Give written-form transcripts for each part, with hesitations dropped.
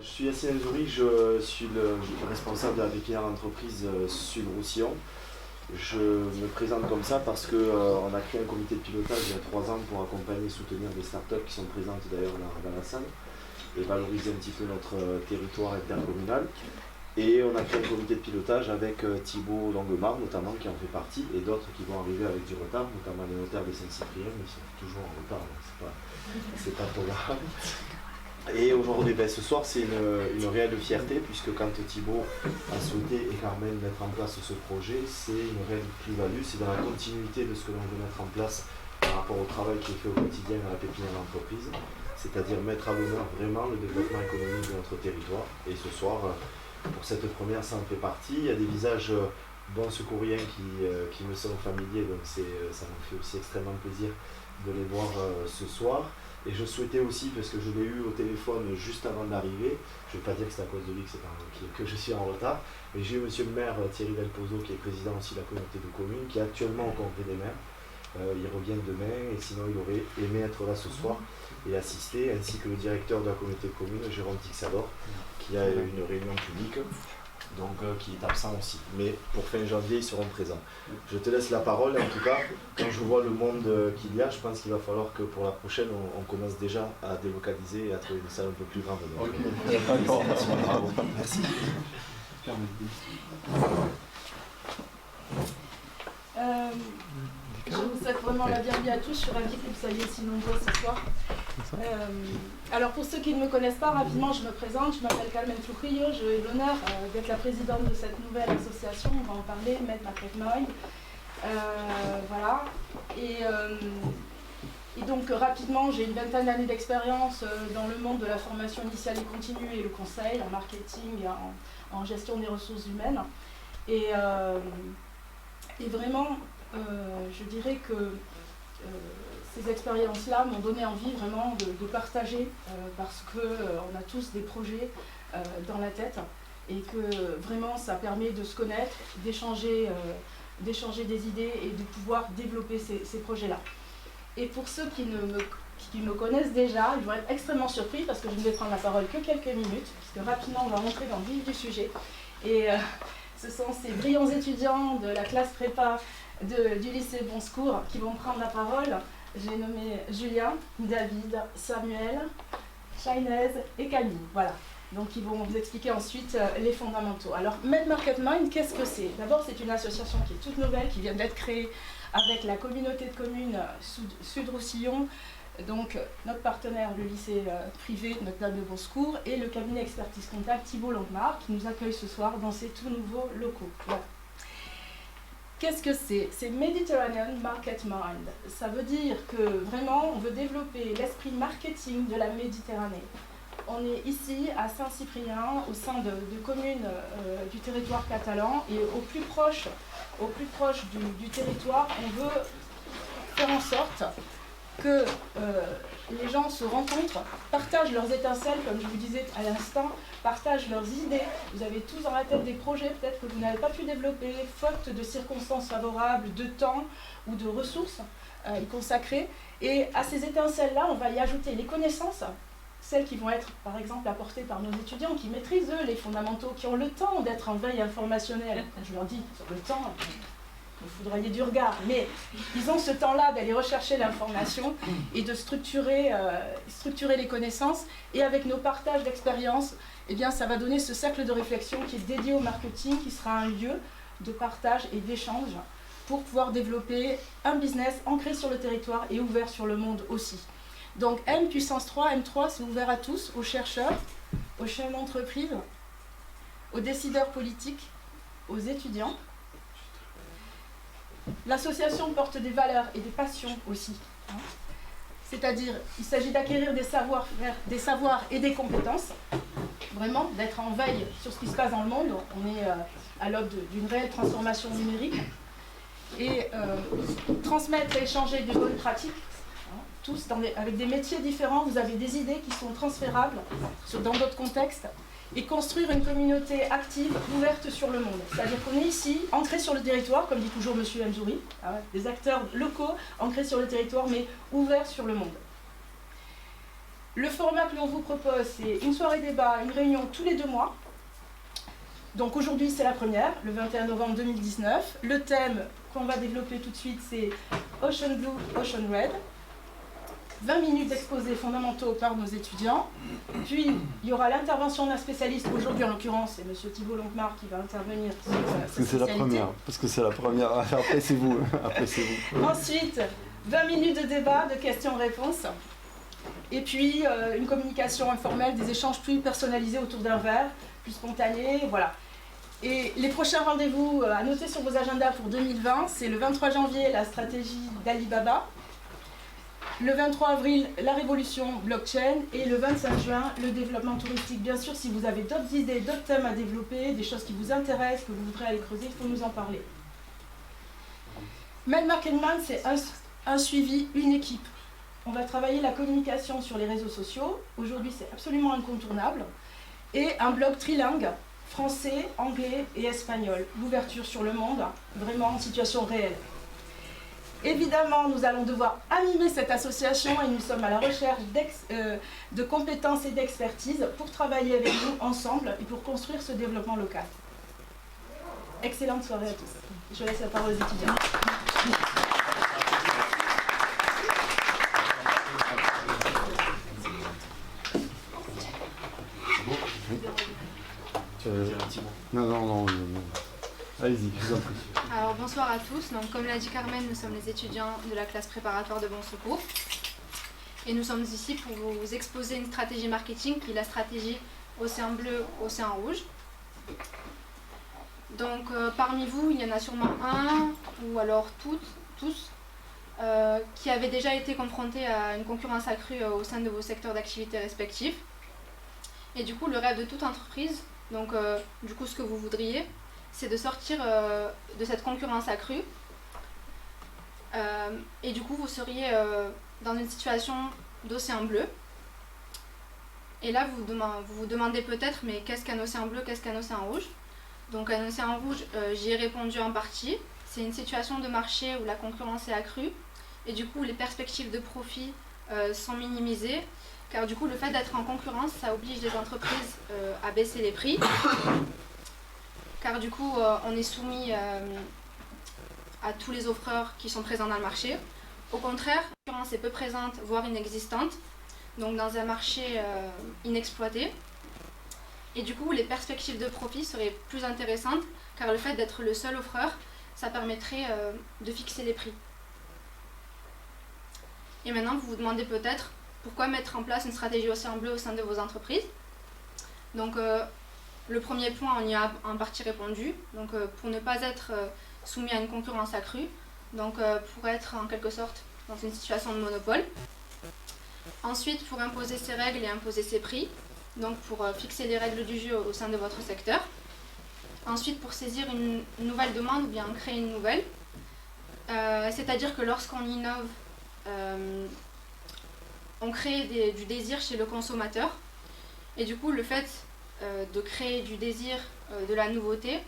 Je suis Yassine Nzouri, je suis le responsable de la pépinière d'entreprise Sud-Roussillon. Je me présente comme ça parce qu'on a créé un comité de pilotage il y a 3 ans pour accompagner et soutenir des startups qui sont présentes d'ailleurs dans la salle et valoriser un petit peu notre territoire intercommunal. Et on a créé un comité de pilotage avec Thibault Longuemare notamment qui en fait partie et d'autres qui vont arriver avec du retard, notamment les notaires de Saint-Cyprien, mais ils sont toujours en retard, c'est pas trop grave. Et aujourd'hui, ce soir, c'est une réelle fierté puisque quand Thibault a souhaité et Carmen mettre en place ce projet, c'est une réelle plus-value, c'est dans la continuité de ce que l'on veut mettre en place par rapport au travail qui est fait au quotidien à la pépinière d'entreprise, c'est-à-dire mettre à l'honneur vraiment le développement économique de notre territoire. Et ce soir, pour cette première, ça en fait partie. Il y a des visages bons secouriens qui me sont familiers, donc ça me fait aussi extrêmement plaisir de les voir ce soir. Et je souhaitais aussi, parce que je l'ai eu au téléphone juste avant d'arriver, je ne vais pas dire que c'est à cause de lui que je suis en retard, mais j'ai eu monsieur le maire Thierry Delpozo, qui est président aussi de la communauté de communes, qui est actuellement au congrès des maires. Il revient demain, et sinon il aurait aimé être là ce soir et assister, ainsi que le directeur de la communauté de communes, Jérôme Tixador, qui a une réunion publique, donc qui est absent aussi. Mais pour fin janvier, ils seront présents. Je te laisse la parole. En tout cas, quand je vois le monde qu'il y a, je pense qu'il va falloir que pour la prochaine, on commence déjà à délocaliser et à trouver une salle un peu plus grande. Donc, merci. Je vous souhaite vraiment la bienvenue à tous. Je suis ravie que vous soyez si nombreux ce soir. Alors pour ceux qui ne me connaissent pas, rapidement je me présente. Je m'appelle Carmen Trujillo. J'ai l'honneur d'être la présidente de cette nouvelle association. On va en parler, Med Market Mind. Voilà. Et donc rapidement, j'ai une vingtaine d'années d'expérience dans le monde de la formation initiale et continue et le conseil, en marketing et en gestion des ressources humaines. Et vraiment, je dirais que ces expériences-là m'ont donné envie vraiment de partager parce qu'on a tous des projets dans la tête et que vraiment ça permet de se connaître, d'échanger des idées et de pouvoir développer ces projets-là. Et pour ceux qui me connaissent déjà, ils vont être extrêmement surpris parce que je ne vais prendre la parole que quelques minutes, puisque rapidement on va rentrer dans le vif du sujet. Et ce sont ces brillants étudiants de la classe prépa du lycée Bon Secours qui vont prendre la parole. J'ai nommé Julien, David, Samuel, Shainez et Camille. Voilà. Donc ils vont vous expliquer ensuite les fondamentaux. Alors Med Market Mind, qu'est-ce que c'est? D'abord, c'est une association qui est toute nouvelle, qui vient d'être créée avec la communauté de communes Sud-Roussillon, donc notre partenaire, le lycée privé Notre-Dame de Bon Secours, et le cabinet expertise comptable Thibault Longuemare, qui nous accueille ce soir dans ces tout nouveaux locaux. Voilà. Qu'est-ce que c'est? C'est Mediterranean Market Mind. Ça veut dire que vraiment, on veut développer l'esprit marketing de la Méditerranée. On est ici à Saint-Cyprien, au sein de communes du territoire catalan, et au plus proche du territoire, on veut faire en sorte que les gens se rencontrent, partagent leurs étincelles, comme je vous disais à l'instant, partagent leurs idées. Vous avez tous dans la tête des projets peut-être que vous n'avez pas pu développer, faute de circonstances favorables, de temps ou de ressources y consacrer. Et à ces étincelles-là, on va y ajouter les connaissances, celles qui vont être par exemple apportées par nos étudiants, qui maîtrisent eux les fondamentaux, qui ont le temps d'être en veille informationnelle. Je leur dis, sur le temps, vous foudroyez du regard, mais ils ont ce temps-là d'aller rechercher l'information et de structurer les connaissances. Et avec nos partages d'expériences, eh bien, ça va donner ce cercle de réflexion qui est dédié au marketing, qui sera un lieu de partage et d'échange pour pouvoir développer un business ancré sur le territoire et ouvert sur le monde aussi. Donc M puissance 3, M3, c'est ouvert à tous, aux chercheurs, aux chefs d'entreprise, aux décideurs politiques, aux étudiants. L'association porte des valeurs et des passions aussi. C'est-à-dire, il s'agit d'acquérir des savoirs et des compétences, vraiment, d'être en veille sur ce qui se passe dans le monde. On est à l'aube d'une réelle transformation numérique. Et transmettre et échanger des bonnes pratiques, tous avec des métiers différents, vous avez des idées qui sont transférables dans d'autres contextes. Et construire une communauté active, ouverte sur le monde. C'est-à-dire qu'on est ici, ancré sur le territoire, comme dit toujours M. Nzouri, des acteurs locaux, ancrés sur le territoire, mais ouverts sur le monde. Le format que l'on vous propose, c'est une soirée débat, une réunion tous les 2 mois. Donc aujourd'hui, c'est la première, le 21 novembre 2019. Le thème qu'on va développer tout de suite, c'est Ocean Blue, Ocean Red. 20 minutes d'exposés fondamentaux par nos étudiants. Puis, il y aura l'intervention d'un spécialiste. Aujourd'hui, en l'occurrence, c'est M. Thibault Longuemare qui va intervenir sur sa spécialité. Parce que c'est la première. Après, c'est vous. Ensuite, 20 minutes de débat, de questions-réponses. Et puis, une communication informelle, des échanges plus personnalisés autour d'un verre, plus spontanés, voilà. Et les prochains rendez-vous à noter sur vos agendas pour 2020, c'est le 23 janvier, la stratégie d'Alibaba. Le 23 avril, la révolution blockchain. Et le 25 juin, le développement touristique. Bien sûr, si vous avez d'autres idées, d'autres thèmes à développer, des choses qui vous intéressent, que vous voudrez aller creuser, il faut nous en parler. Made Marketman, c'est un suivi, une équipe. On va travailler la communication sur les réseaux sociaux. Aujourd'hui, c'est absolument incontournable. Et un blog trilingue, français, anglais et espagnol. L'ouverture sur le monde, vraiment en situation réelle. Évidemment, nous allons devoir animer cette association et nous sommes à la recherche de compétences et d'expertise pour travailler avec vous ensemble et pour construire ce développement local. Excellente soirée à tous. Je laisse la parole aux étudiants. Non. Allez-y, je vous en prie. Alors bonsoir à tous. Donc, comme l'a dit Carmen, nous sommes les étudiants de la classe préparatoire de Bon Secours. Et nous sommes ici pour vous exposer une stratégie marketing qui est la stratégie Océan Bleu, Océan Rouge. Donc parmi vous, il y en a sûrement un, ou alors tous, qui avaient déjà été confrontés à une concurrence accrue au sein de vos secteurs d'activité respectifs. Et du coup, le rêve de toute entreprise, donc du coup ce que vous voudriez, c'est de sortir de cette concurrence accrue. Et du coup, vous seriez dans une situation d'océan bleu. Et là, vous vous demandez peut-être, mais qu'est-ce qu'un océan bleu, qu'est-ce qu'un océan rouge? Donc un océan rouge, j'y ai répondu en partie. C'est une situation de marché où la concurrence est accrue. Et du coup, les perspectives de profit sont minimisées. Car du coup, le fait d'être en concurrence, ça oblige les entreprises à baisser les prix. Car du coup, on est soumis à tous les offreurs qui sont présents dans le marché. Au contraire, la concurrence est peu présente, voire inexistante, donc dans un marché inexploité. Et du coup, les perspectives de profit seraient plus intéressantes, car le fait d'être le seul offreur, ça permettrait de fixer les prix. Et maintenant, vous vous demandez peut-être pourquoi mettre en place une stratégie Océan Bleu au sein de vos entreprises. Donc, le premier point, on y a en partie répondu. Donc, pour ne pas être soumis à une concurrence accrue, donc pour être en quelque sorte dans une situation de monopole. Ensuite, pour imposer ses règles et imposer ses prix, donc pour fixer les règles du jeu au sein de votre secteur. Ensuite, pour saisir une nouvelle demande ou bien en créer une nouvelle. C'est-à-dire que lorsqu'on innove, on crée du désir chez le consommateur. Et du coup, le fait de créer du désir, de la nouveauté,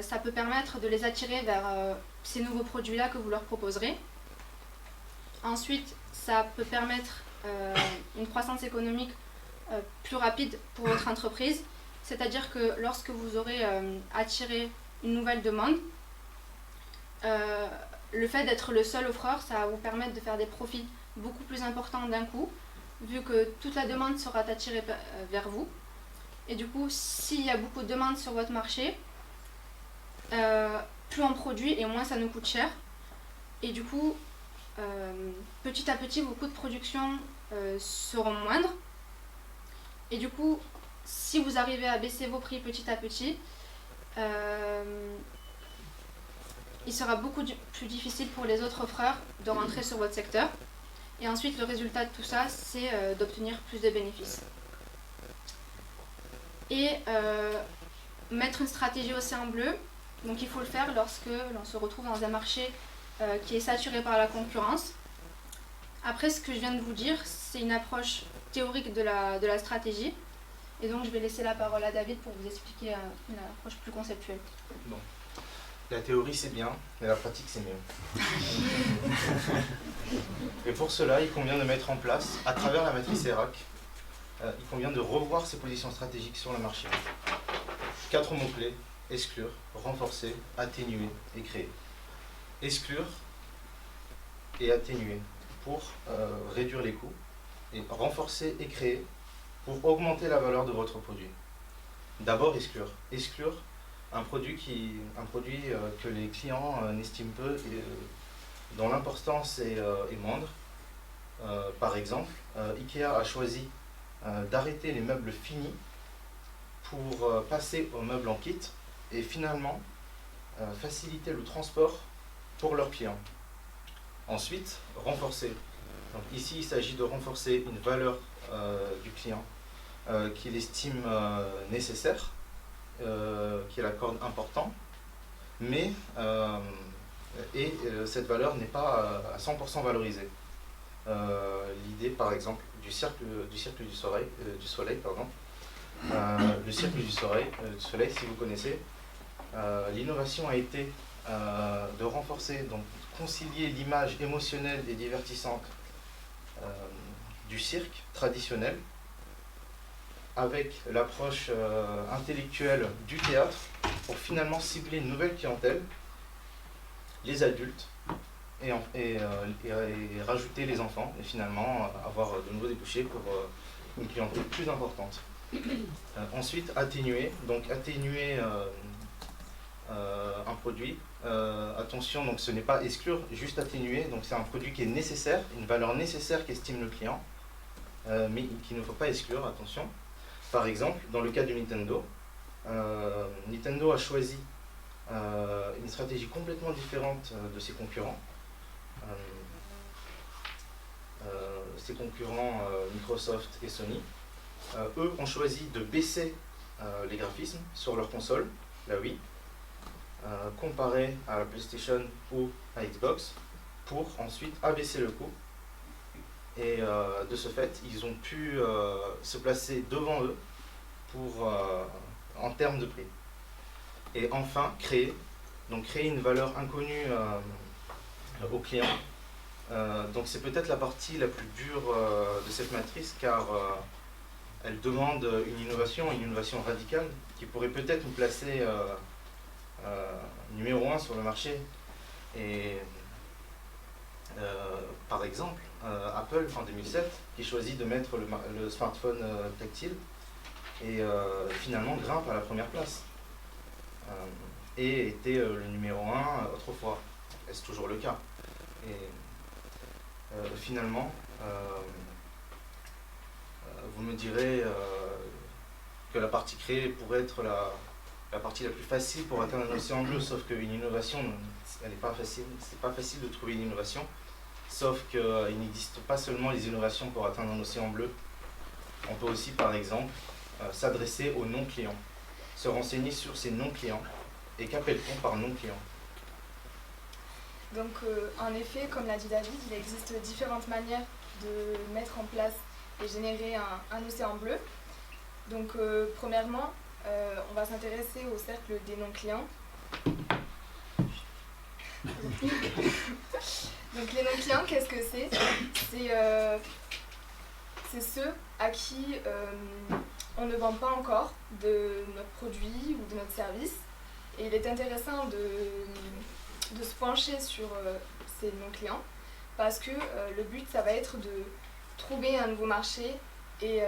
ça peut permettre de les attirer vers ces nouveaux produits-là que vous leur proposerez. Ensuite, ça peut permettre une croissance économique plus rapide pour votre entreprise. C'est-à-dire que lorsque vous aurez attiré une nouvelle demande, le fait d'être le seul offreur, ça va vous permettre de faire des profits beaucoup plus importants d'un coup, vu que toute la demande sera attirée vers vous. Et du coup, s'il y a beaucoup de demandes sur votre marché, plus on produit et moins ça nous coûte cher. Et du coup, petit à petit, vos coûts de production seront moindres. Et du coup, si vous arrivez à baisser vos prix petit à petit, il sera beaucoup plus difficile pour les autres offreurs de rentrer sur votre secteur. Et ensuite, le résultat de tout ça, c'est d'obtenir plus de bénéfices. Et mettre une stratégie Océan Bleu, donc il faut le faire lorsque l'on se retrouve dans un marché qui est saturé par la concurrence. Après, ce que je viens de vous dire, c'est une approche théorique de la stratégie. Et donc, je vais laisser la parole à David pour vous expliquer une approche plus conceptuelle. Bon. La théorie, c'est bien, mais la pratique, c'est mieux. Et pour cela, il convient de mettre en place, à travers la matrice ERAC, il convient de revoir ses positions stratégiques sur le marché. 4 mots-clés: exclure, renforcer, atténuer et créer. Exclure et atténuer pour réduire les coûts, et renforcer et créer pour augmenter la valeur de votre produit. D'abord, exclure. Exclure un produit que les clients n'estiment peu et dont l'importance est moindre. Par exemple, IKEA a choisi d'arrêter les meubles finis pour passer aux meubles en kit et finalement faciliter le transport pour leurs clients. Ensuite, renforcer. Donc ici, il s'agit de renforcer une valeur du client qu'il estime nécessaire, qu'il accorde important, mais cette valeur n'est pas à 100% valorisée. L'idée, par exemple, du cercle du soleil, pardon. Le cercle du soleil, si vous connaissez, l'innovation a été de renforcer, donc concilier l'image émotionnelle et divertissante du cirque traditionnel avec l'approche intellectuelle du théâtre pour finalement cibler une nouvelle clientèle, les adultes, et rajouter les enfants, et finalement avoir de nouveaux débouchés pour une clientèle plus importante. Ensuite, atténuer. Donc atténuer un produit. Attention, donc ce n'est pas exclure, juste atténuer. Donc c'est un produit qui est nécessaire, une valeur nécessaire qu'estime le client, mais qu'il ne faut pas exclure, attention. Par exemple, dans le cas de Nintendo, Nintendo a choisi une stratégie complètement différente de ses concurrents. Ses concurrents Microsoft et Sony, eux ont choisi de baisser les graphismes sur leur console, la Wii, comparé à la PlayStation ou à Xbox, pour ensuite abaisser le coût. Et de ce fait, ils ont pu se placer devant eux en termes de prix. Et enfin, créer une valeur inconnue aux clients. Donc c'est peut-être la partie la plus dure de cette matrice, car elle demande une innovation radicale qui pourrait peut-être nous placer numéro 1 sur le marché. Et par exemple, Apple en 2007 qui choisit de mettre le smartphone tactile et finalement grimpe à la première place et était le numéro 1 autrefois. Est-ce toujours le cas? Et finalement, vous me direz que la partie créée pourrait être la partie la plus facile pour atteindre un océan bleu, sauf qu'une innovation, elle n'est pas facile. C'est pas facile de trouver une innovation, sauf qu'il n'existe pas seulement les innovations pour atteindre un océan bleu. On peut aussi, par exemple, s'adresser aux non-clients, se renseigner sur ces non-clients, et qu'appelle-t-on par non-client? Donc, en effet, comme l'a dit David, il existe différentes manières de mettre en place et générer un océan bleu. Donc, premièrement, on va s'intéresser au cercle des non-clients. Donc, les non-clients, qu'est-ce que c'est? C'est ceux à qui on ne vend pas encore de notre produit ou de notre service. Et il est intéressant de se pencher sur ces non-clients parce que le but, ça va être de trouver un nouveau marché et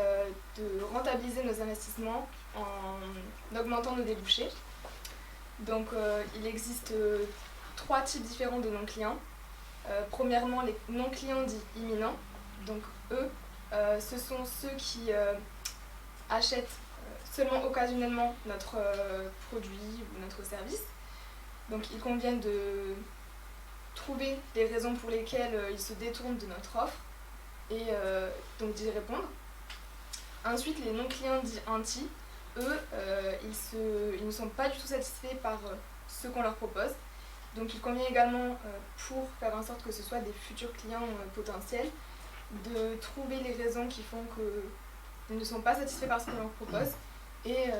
de rentabiliser nos investissements en augmentant nos débouchés. Donc il existe 3 types différents de non-clients. Premièrement, les non-clients dits imminents. Donc eux, ce sont ceux qui achètent seulement occasionnellement notre produit ou notre service. Donc il convient de trouver les raisons pour lesquelles ils se détournent de notre offre et donc d'y répondre. Ensuite, les non-clients dits anti, eux, ils ne sont pas du tout satisfaits par ce qu'on leur propose. Donc il convient également, pour faire en sorte que ce soit des futurs clients potentiels, de trouver les raisons qui font qu'ils ne sont pas satisfaits par ce qu'on leur propose et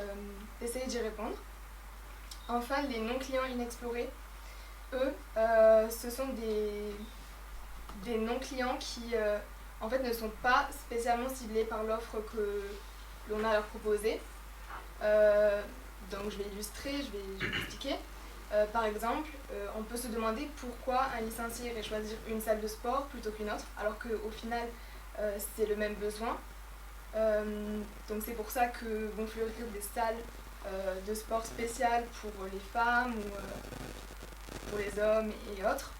d'essayer d'y répondre. Enfin, les non-clients inexplorés, eux, ce sont des non-clients qui en fait ne sont pas spécialement ciblés par l'offre que l'on a à leur proposer. Donc je vais illustrer, je vais expliquer. Par exemple, on peut se demander pourquoi un licencié irait choisir une salle de sport plutôt qu'une autre, alors qu'au final c'est le même besoin. Donc c'est pour ça que vont fleurir des salles de sport spéciales pour les femmes ou pour les hommes et autres.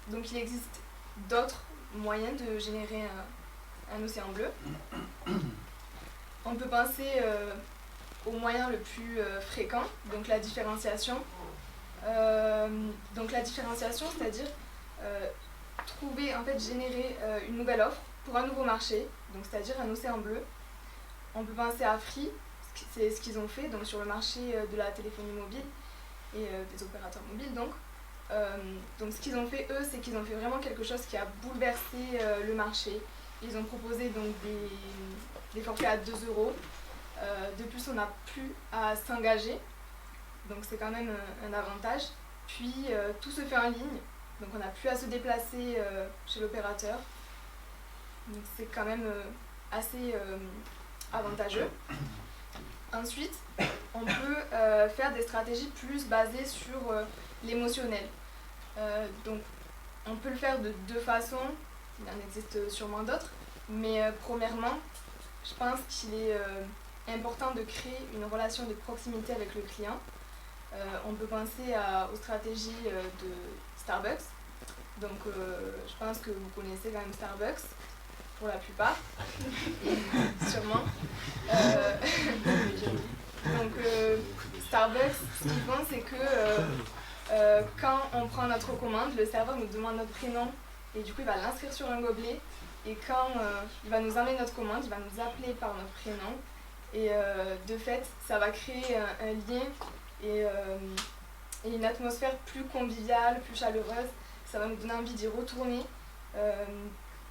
Donc il existe d'autres moyens de générer un océan bleu. On peut penser au moyen le plus fréquent, donc la différenciation. Donc la différenciation, c'est-à-dire trouver, en fait, générer une nouvelle offre pour un nouveau marché, donc c'est-à-dire un océan bleu. On peut penser à Free, c'est ce qu'ils ont fait donc sur le marché de la téléphonie mobile et des opérateurs mobiles donc. Donc ce qu'ils ont fait eux, c'est qu'ils ont fait vraiment quelque chose qui a bouleversé le marché. Ils ont proposé donc des forfaits à 2 €. De plus, on n'a plus à s'engager, donc c'est quand même un avantage. Puis tout se fait en ligne, donc on n'a plus à se déplacer chez l'opérateur. Donc c'est quand même assez avantageux. Ensuite, on peut faire des stratégies plus basées sur l'émotionnel. Donc on peut le faire de 2 façons, il en existe sûrement d'autres, mais premièrement, je pense qu'il est important de créer une relation de proximité avec le client. On peut penser aux stratégies de Starbucks. Donc je pense que vous connaissez quand même Starbucks, pour la plupart, sûrement. Donc Starbucks, ce qu'ils font, c'est que quand on prend notre commande, le serveur nous demande notre prénom et du coup il va l'inscrire sur un gobelet. Et quand il va nous emmener notre commande, il va nous appeler par notre prénom. Et de fait, ça va créer un lien et une atmosphère plus conviviale, plus chaleureuse. Ça va nous donner envie d'y retourner.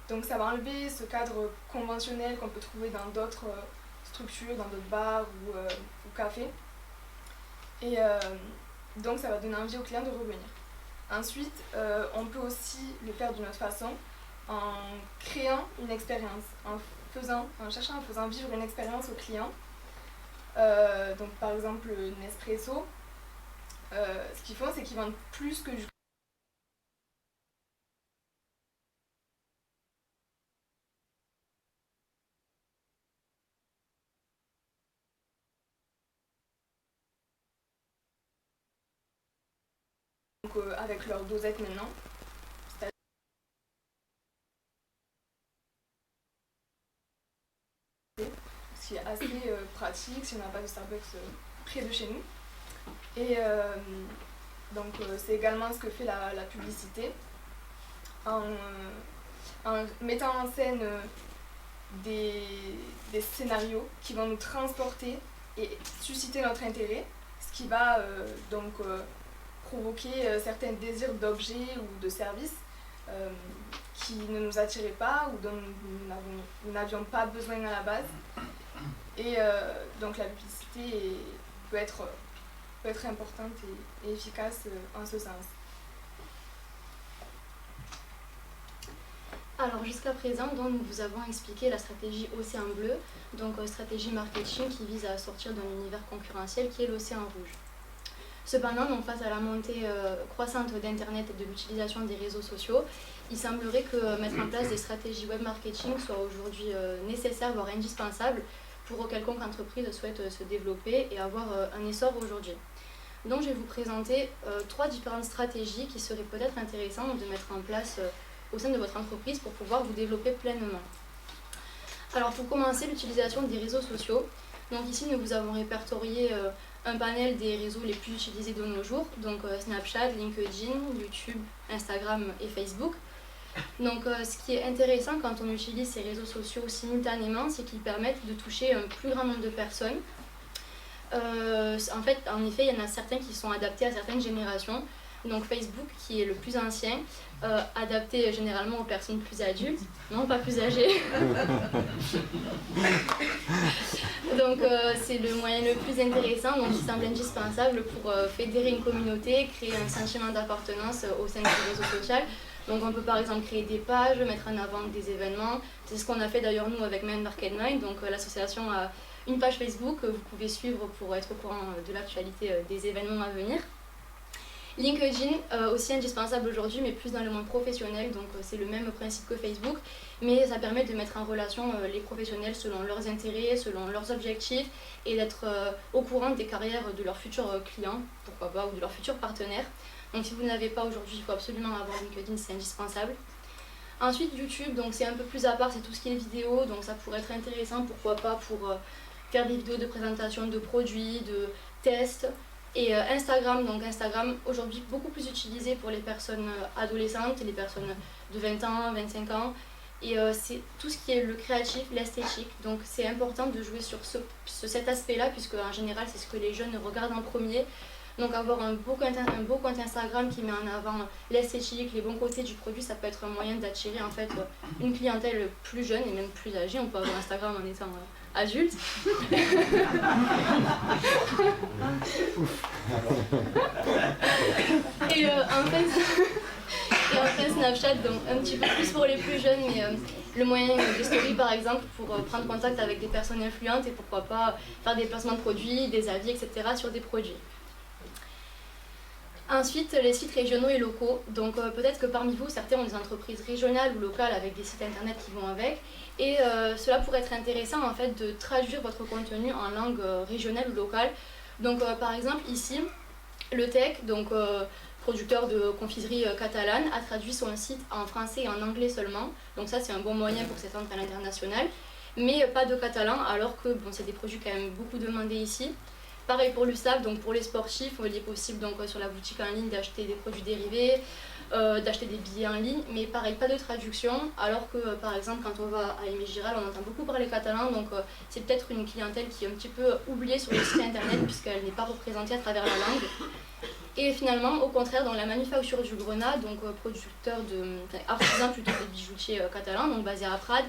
Donc ça va enlever ce cadre conventionnel qu'on peut trouver dans d'autres structures, dans d'autres bars ou cafés. Et donc ça va donner envie aux clients de revenir. Ensuite, on peut aussi le faire d'une autre façon, en créant une expérience, en faisant vivre une expérience au client. Donc par exemple Nespresso, ce qu'ils font, c'est qu'ils vendent plus que du donc, avec leur dosette maintenant. Ce qui est assez pratique si on n'a pas de Starbucks près de chez nous. Et donc c'est également ce que fait la publicité, en mettant en scène des scénarios qui vont nous transporter et susciter notre intérêt, ce qui va donc provoquer certains désirs d'objets ou de services qui ne nous attiraient pas ou dont nous n'avions pas besoin à la base. Et donc la publicité peut être importante et efficace en ce sens. Alors jusqu'à présent, donc, nous vous avons expliqué la stratégie Océan Bleu, donc stratégie marketing qui vise à sortir d'un univers concurrentiel qui est l'Océan Rouge. Cependant, donc, face à la montée croissante d'Internet et de l'utilisation des réseaux sociaux, il semblerait que mettre en place des stratégies web marketing soit aujourd'hui nécessaire, voire indispensable, pour quelconque entreprise souhaite se développer et avoir un essor aujourd'hui. Donc je vais vous présenter 3 différentes stratégies qui seraient peut-être intéressantes de mettre en place au sein de votre entreprise pour pouvoir vous développer pleinement. Alors pour commencer, l'utilisation des réseaux sociaux. Donc ici nous vous avons répertorié un panel des réseaux les plus utilisés de nos jours, donc Snapchat, LinkedIn, YouTube, Instagram et Facebook. Donc ce qui est intéressant quand on utilise ces réseaux sociaux simultanément, c'est qu'ils permettent de toucher un plus grand nombre de personnes. En effet, il y en a certains qui sont adaptés à certaines générations. Donc Facebook qui est le plus ancien, adapté généralement aux personnes plus adultes, non pas plus âgées. Donc c'est le moyen le plus intéressant, donc qui semble indispensable pour fédérer une communauté, créer un sentiment d'appartenance au sein du réseau social. Donc on peut par exemple créer des pages, mettre en avant des événements. C'est ce qu'on a fait d'ailleurs nous avec Mind Market Mind. Donc l'association a une page Facebook que vous pouvez suivre pour être au courant de l'actualité des événements à venir. LinkedIn, aussi indispensable aujourd'hui, mais plus dans le monde professionnel, donc c'est le même principe que Facebook, mais ça permet de mettre en relation les professionnels selon leurs intérêts, selon leurs objectifs, et d'être au courant des carrières de leurs futurs clients, pourquoi pas, ou de leurs futurs partenaires. Donc si vous ne l'avez pas aujourd'hui, il faut absolument avoir LinkedIn, c'est indispensable. Ensuite YouTube, donc c'est un peu plus à part, c'est tout ce qui est vidéo, donc ça pourrait être intéressant, pourquoi pas, pour faire des vidéos de présentation de produits, de tests. Et Instagram, donc Instagram aujourd'hui beaucoup plus utilisé pour les personnes adolescentes, les personnes de 20 ans, 25 ans. Et c'est tout ce qui est le créatif, l'esthétique. Donc c'est important de jouer sur cet aspect-là, puisque en général c'est ce que les jeunes regardent en premier. Donc avoir un beau compte Instagram qui met en avant l'esthétique, les bons côtés du produit, ça peut être un moyen d'attirer en fait une clientèle plus jeune et même plus âgée. On peut avoir Instagram en étant adulte. Et enfin Snapchat, donc un petit peu plus pour les plus jeunes, mais le moyen de story par exemple pour prendre contact avec des personnes influentes et pourquoi pas faire des placements de produits, des avis, etc. sur des produits. Ensuite, les sites régionaux et locaux. Donc peut-être que parmi vous, certains ont des entreprises régionales ou locales avec des sites internet qui vont avec. Et cela pourrait être intéressant en fait de traduire votre contenu en langue régionale ou locale. Donc par exemple ici, le Tech, donc producteur de confiserie catalane, a traduit son site en français et en anglais seulement. Donc ça c'est un bon moyen pour s'étendre à l'international. Mais pas de catalan alors que bon, c'est des produits quand même beaucoup demandés ici. Pareil pour l'USAP, donc pour les sportifs, il est possible donc, sur la boutique en ligne d'acheter des produits dérivés, d'acheter des billets en ligne, mais pareil, pas de traduction, alors que par exemple quand on va à Aimé Giral, on entend beaucoup parler catalan, donc c'est peut-être une clientèle qui est un petit peu oubliée sur le site internet puisqu'elle n'est pas représentée à travers la langue. Et finalement, au contraire, dans la manufacture du Grenat, donc artisan plutôt des bijoutiers catalans, donc basé à Prades,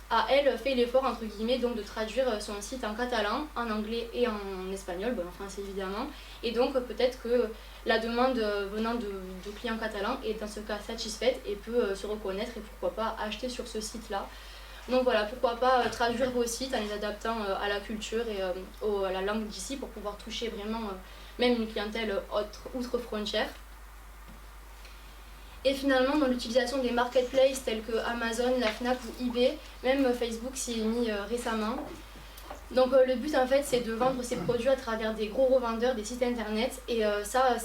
a elle fait l'effort entre guillemets donc de traduire son site en catalan, en anglais et en espagnol, bon, en français évidemment, et donc peut-être que la demande venant de clients catalans est dans ce cas satisfaite et peut se reconnaître et pourquoi pas acheter sur ce site-là. Donc voilà, pourquoi pas traduire vos sites en les adaptant à la culture et à la langue d'ici pour pouvoir toucher vraiment même une clientèle outre frontières. Et finalement, dans l'utilisation des marketplaces tels que Amazon, la Fnac ou eBay, même Facebook s'y est mis récemment. Donc le but en fait c'est de vendre ces produits à travers des gros revendeurs, des sites internet et ça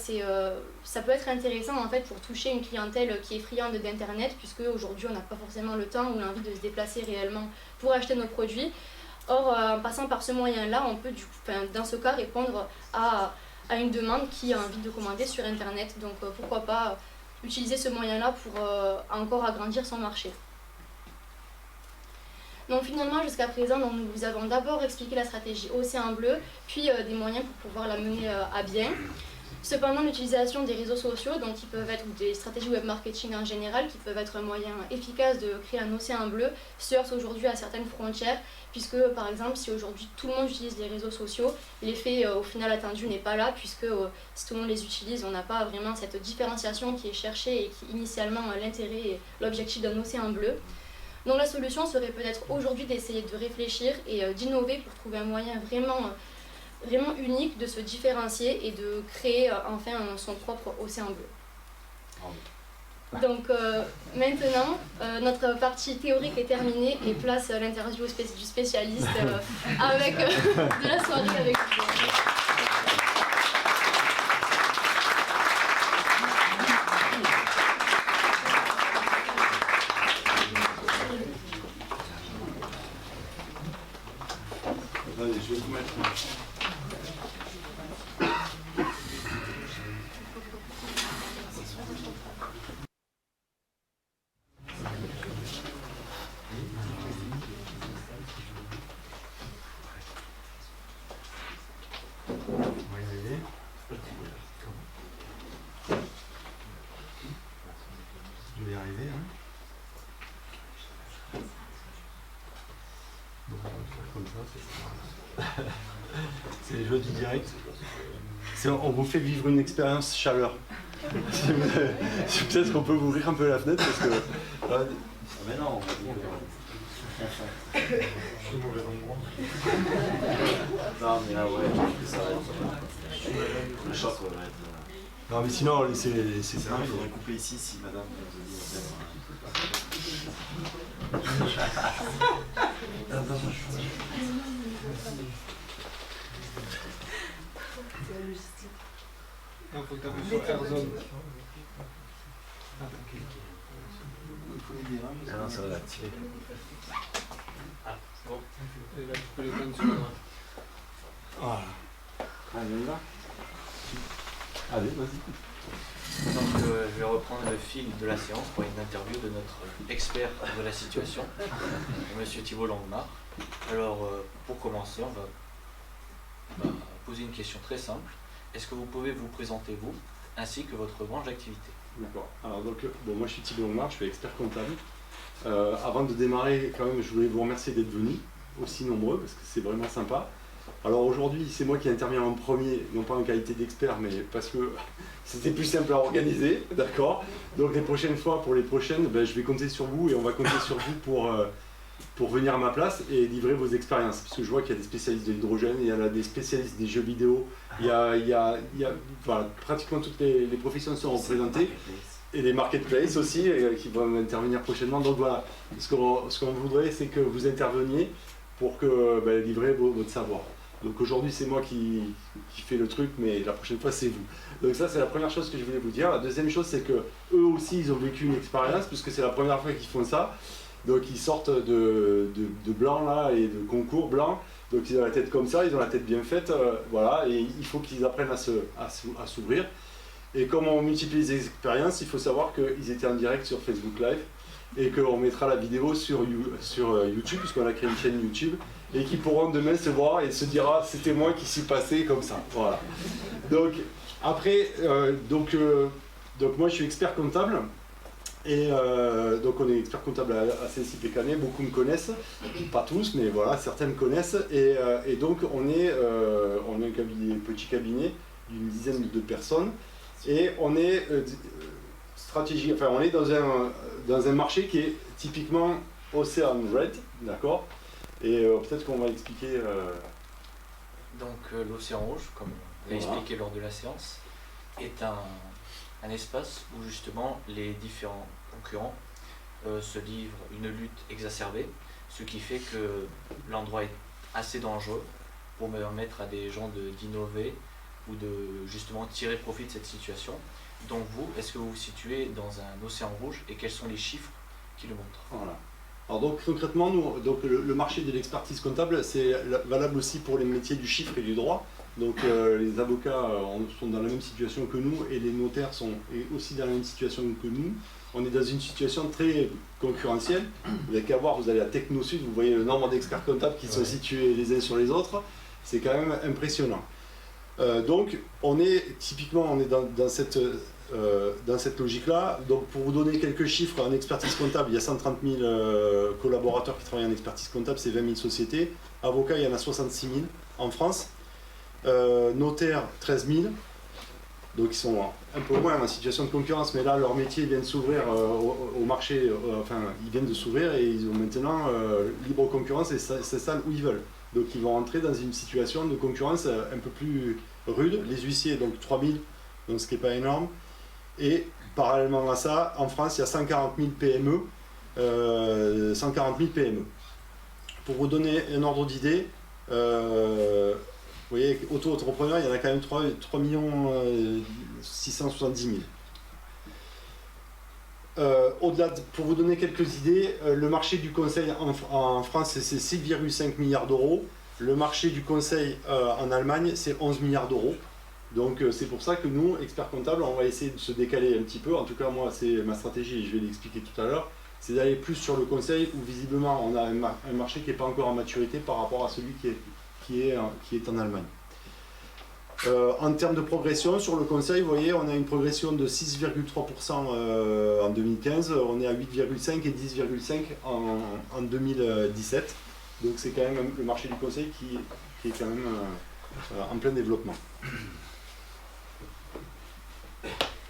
peut être intéressant en fait pour toucher une clientèle qui est friande d'internet puisque aujourd'hui on n'a pas forcément le temps ou l'envie de se déplacer réellement pour acheter nos produits. Or en passant par ce moyen là on peut dans ce cas répondre à une demande qui a envie de commander sur internet, donc pourquoi pas utiliser ce moyen-là pour encore agrandir son marché. Donc finalement, jusqu'à présent, nous vous avons d'abord expliqué la stratégie Océan Bleu, puis des moyens pour pouvoir la mener à bien. Cependant, l'utilisation des réseaux sociaux, donc qui peuvent être des stratégies web marketing en général, qui peuvent être un moyen efficace de créer un océan bleu, se heurtent aujourd'hui à certaines frontières, puisque par exemple, si aujourd'hui tout le monde utilise les réseaux sociaux, l'effet au final attendu n'est pas là, puisque si tout le monde les utilise, on n'a pas vraiment cette différenciation qui est cherchée et qui initialement l'intérêt et l'objectif d'un océan bleu. Donc la solution serait peut-être aujourd'hui d'essayer de réfléchir et d'innover pour trouver un moyen vraiment unique de se différencier et de créer enfin son propre océan bleu. Donc maintenant, notre partie théorique est terminée et place l'interview du spécialiste avec de la soirée avec vous. Allez, je vais vous mettre. C'est les jeux du direct. On vous fait vivre une expérience chaleur. Peut-être qu'on peut vous ouvrir un peu la fenêtre parce que. Mais non, non, mais là, ouais, ça va être. Le choc va être. Non, mais sinon, c'est ça. Il faudrait couper ici si madame nous a dit. Il faut taper sur Airzone. Ah non, ça va l'activer. Ah, bon. Et là, tu peux l'éteindre sur le droit. Voilà. Allez, on y va. Allez, vas-y. Donc je vais reprendre le fil de la séance pour une interview de notre expert de la situation, Monsieur Thibault Langemar. Alors pour commencer, on va poser une question très simple. Est-ce que vous pouvez vous présenter vous, ainsi que votre branche d'activité? D'accord. Alors donc, bon, moi je suis Thibault Langemar, je suis expert comptable. Avant de démarrer, quand même, je voulais vous remercier d'être venus, aussi nombreux, parce que c'est vraiment sympa. Alors aujourd'hui, c'est moi qui interviens en premier, non pas en qualité d'expert, mais parce que c'était plus simple à organiser, d'accord? Donc les prochaines fois, pour les prochaines, ben, je vais compter sur vous et on va compter sur vous pour venir à ma place et livrer vos expériences. Parce que je vois qu'il y a des spécialistes de l'hydrogène, il y en a des spécialistes des jeux vidéo, enfin, pratiquement toutes les professions sont représentées. Et les marketplaces aussi, qui vont intervenir prochainement. Donc voilà, ce qu'on voudrait, c'est que vous interveniez pour que livrer votre savoir. Donc aujourd'hui, c'est moi qui fais le truc, mais la prochaine fois, c'est vous. Donc ça, c'est la première chose que je voulais vous dire. La deuxième chose, c'est que eux aussi, ils ont vécu une expérience, puisque c'est la première fois qu'ils font ça. Donc ils sortent de blanc là et de concours blanc. Donc ils ont la tête comme ça, ils ont la tête bien faite, voilà. Et il faut qu'ils apprennent à s'ouvrir. Et comme on multiplie les expériences, il faut savoir qu'ils étaient en direct sur Facebook Live et qu'on mettra la vidéo sur YouTube, puisqu'on a créé une chaîne YouTube, et qu'ils pourront demain se voir et se dire ah, c'était moi qui suis passé comme ça. Voilà. Donc après, donc moi je suis expert comptable. Et donc on est expert comptable à CSI Pécanet, beaucoup me connaissent, pas tous, mais voilà, certains me connaissent. Et donc on est un petit cabinet d'une dizaine de personnes. Et on est on est dans un marché qui est typiquement Ocean Red, d'accord? Et peut-être qu'on va expliquer. Donc l'Océan Rouge, comme on l'a expliqué lors de la séance, est un espace où justement les différents concurrents se livrent une lutte exacerbée, ce qui fait que l'endroit est assez dangereux pour permettre à des gens d'innover ou de justement tirer profit de cette situation. Donc vous, est-ce que vous vous situez dans un océan rouge et quels sont les chiffres qui le montrent? Voilà. Alors donc concrètement, nous, donc, le marché de l'expertise comptable, c'est valable aussi pour les métiers du chiffre et du droit. Donc les avocats sont dans la même situation que nous et les notaires sont aussi dans la même situation que nous. On est dans une situation très concurrentielle. Vous n'avez qu'à voir, vous allez à Technosud, vous voyez le nombre d'experts comptables qui sont situés les uns sur les autres. C'est quand même impressionnant. Donc on est typiquement dans cette logique-là. Donc pour vous donner quelques chiffres, en expertise comptable, il y a 130 000 collaborateurs qui travaillent en expertise comptable, c'est 20 000 sociétés. Avocats, il y en a 66 000 en France. Notaires, 13 000. Donc ils sont un peu moins en situation de concurrence, mais là leur métier vient de s'ouvrir au marché, ils viennent de s'ouvrir et ils ont maintenant libre concurrence et s'installent où ils veulent. Donc ils vont entrer dans une situation de concurrence un peu plus rude. Les huissiers, donc 3 000, donc ce qui n'est pas énorme. Et parallèlement à ça, en France, il y a 140 000 PME. 140 000 PME. Pour vous donner un ordre d'idée, vous voyez, auto-entrepreneurs, il y en a quand même 3 670 000. Au-delà, pour vous donner quelques idées, le marché du conseil en France, c'est 6,5 milliards d'euros. Le marché du conseil en Allemagne, c'est 11 milliards d'euros. Donc c'est pour ça que nous, experts comptables, on va essayer de se décaler un petit peu. En tout cas, moi, c'est ma stratégie, et je vais l'expliquer tout à l'heure. C'est d'aller plus sur le conseil, où visiblement, on a un marché qui n'est pas encore en maturité par rapport à celui qui est en Allemagne. En termes de progression, sur le conseil, vous voyez, on a une progression de 6,3% en 2015, on est à 8,5 et 10,5 en 2017. Donc c'est quand même le marché du conseil qui est quand même en plein développement.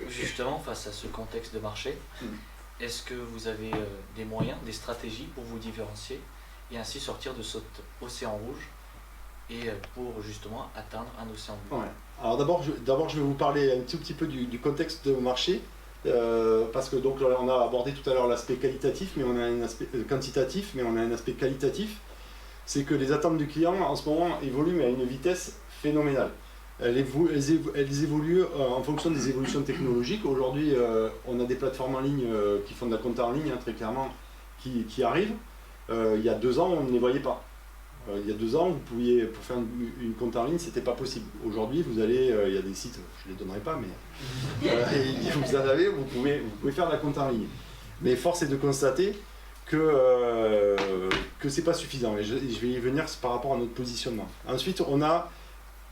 Justement, face à ce contexte de marché, est-ce que vous avez des moyens, des stratégies pour vous différencier et ainsi sortir de cet océan rouge et pour justement atteindre un océan bleu? Ouais. Alors d'abord, je vais vous parler un tout petit peu du contexte de marché, parce que donc on a abordé tout à l'heure l'aspect qualitatif, mais on a un aspect quantitatif, mais on a un aspect qualitatif. C'est que les attentes du client en ce moment évoluent mais à une vitesse phénoménale. Elles évoluent en fonction des évolutions technologiques. Aujourd'hui, on a des plateformes en ligne qui font de la compta en ligne, hein, très clairement, qui arrivent. Il y a 2 ans, on ne les voyait pas. Il y a 2 ans, vous pouviez, pour faire une compta en ligne, c'était pas possible. Aujourd'hui, vous allez, il y a des sites, je ne les donnerai pas, mais vous en avez, vous pouvez faire de la compta en ligne. Mais force est de constater que c'est pas suffisant. Et je vais y venir par rapport à notre positionnement. Ensuite, on a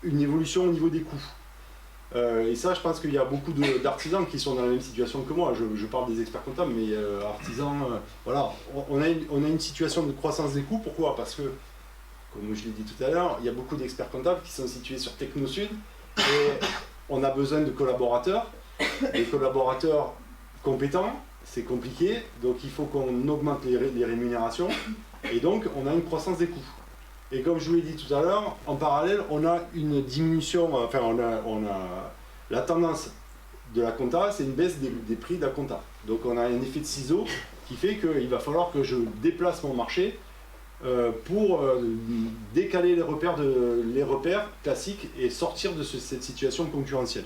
une évolution au niveau des coûts. Et ça, je pense qu'il y a beaucoup d'artisans qui sont dans la même situation que moi. Je parle des experts comptables, mais artisans, voilà. On a une situation de croissance des coûts. Pourquoi? Parce que, comme je l'ai dit tout à l'heure, il y a beaucoup d'experts comptables qui sont situés sur TechnoSud et on a besoin de collaborateurs. Des collaborateurs compétents, c'est compliqué, donc il faut qu'on augmente les rémunérations et donc on a une croissance des coûts. Et comme je vous l'ai dit tout à l'heure, en parallèle, on a une diminution, enfin on a la tendance de la compta, c'est une baisse des prix de la compta. Donc on a un effet de ciseau qui fait qu'il va falloir que je déplace mon marché pour décaler les repères classiques et sortir de cette situation concurrentielle.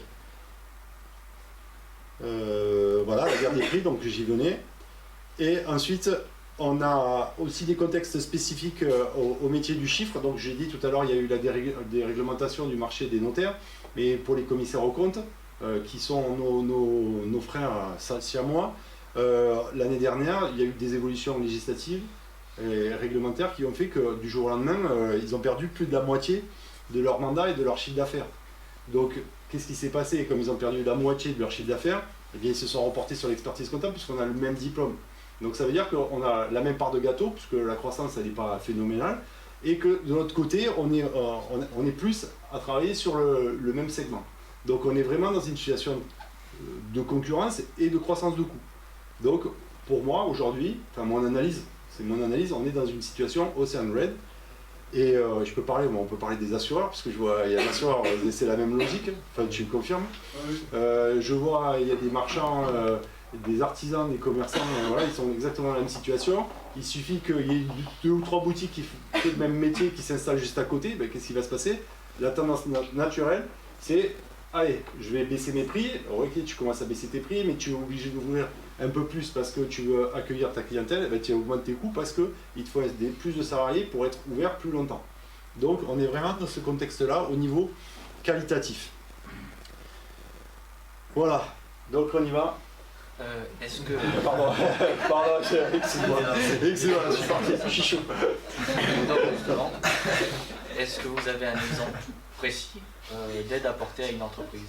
Voilà, la guerre des prix, donc j'y venais. Et ensuite, on a aussi des contextes spécifiques au métier du chiffre. Donc j'ai dit tout à l'heure, il y a eu la déréglementation du marché des notaires, mais pour les commissaires aux comptes, qui sont nos frères siamois, l'année dernière, il y a eu des évolutions législatives et réglementaires qui ont fait que du jour au lendemain, ils ont perdu plus de la moitié de leur mandat et de leur chiffre d'affaires. Donc qu'est-ce qui s'est passé? Comme ils ont perdu la moitié de leur chiffre d'affaires, eh bien, ils se sont reportés sur l'expertise comptable puisqu'on a le même diplôme. Donc ça veut dire qu'on a la même part de gâteau, puisque la croissance elle n'est pas phénoménale, et que de l'autre côté, on est plus à travailler sur le même segment. Donc on est vraiment dans une situation de concurrence et de croissance de coûts. Donc pour moi aujourd'hui, enfin mon analyse, c'est mon analyse, on est dans une situation Ocean Red. Et je peux parler, on peut parler des assureurs, parce que je vois, il y a l'assureur, c'est la même logique, enfin tu me confirmes. Je vois, il y a des marchands, des artisans, des commerçants, voilà, ils sont exactement dans la même situation. Il suffit qu'il y ait 2 ou 3 boutiques qui font le même métier, qui s'installent juste à côté, ben, qu'est-ce qui va se passer? La tendance naturelle, c'est, allez, je vais baisser mes prix. Alors, ok, tu commences à baisser tes prix, mais tu es obligé d'ouvrir un peu plus parce que tu veux accueillir ta clientèle, ben, tu augmentes tes coûts parce qu'il te faut plus de salariés pour être ouvert plus longtemps. Donc on est vraiment dans ce contexte-là au niveau qualitatif. Voilà, donc on y va. Est-ce que... Pardon, excuse-moi, je suis parti, je suis chaud. Est-ce que vous avez un exemple précis d'aide apportée à une entreprise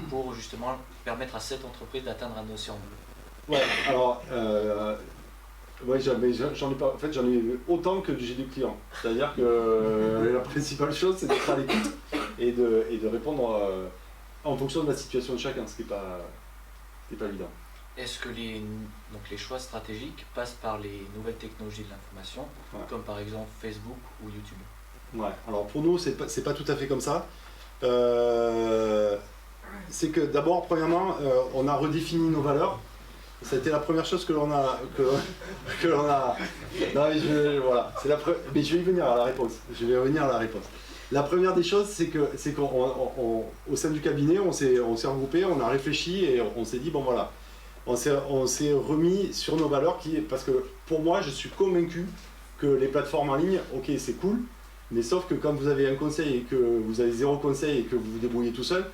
pour justement permettre à cette entreprise d'atteindre un océan bleu? Ouais, alors, ouais, j'en ai pas, en fait j'en ai autant que j'ai des clients. C'est-à-dire que la principale chose c'est d'être à l'écoute et de répondre en fonction de la situation de chacun, ce qui n'est pas évident. Est-ce que les choix stratégiques passent par les nouvelles technologies de l'information, ouais, comme par exemple Facebook ou YouTube? Ouais, alors pour nous, c'est pas tout à fait comme ça. C'est que d'abord, premièrement, on a redéfini nos valeurs. Ça a été la première chose que l'on a... Non, mais voilà, mais je vais y venir à la réponse. La première des choses, c'est qu'au sein du cabinet, on s'est regroupé, on a réfléchi et on s'est dit, bon voilà, on s'est remis sur nos valeurs, parce que pour moi, je suis convaincu que les plateformes en ligne, ok, c'est cool, mais sauf que quand vous avez un conseil et que vous avez 0 conseil et que vous vous débrouillez tout seul,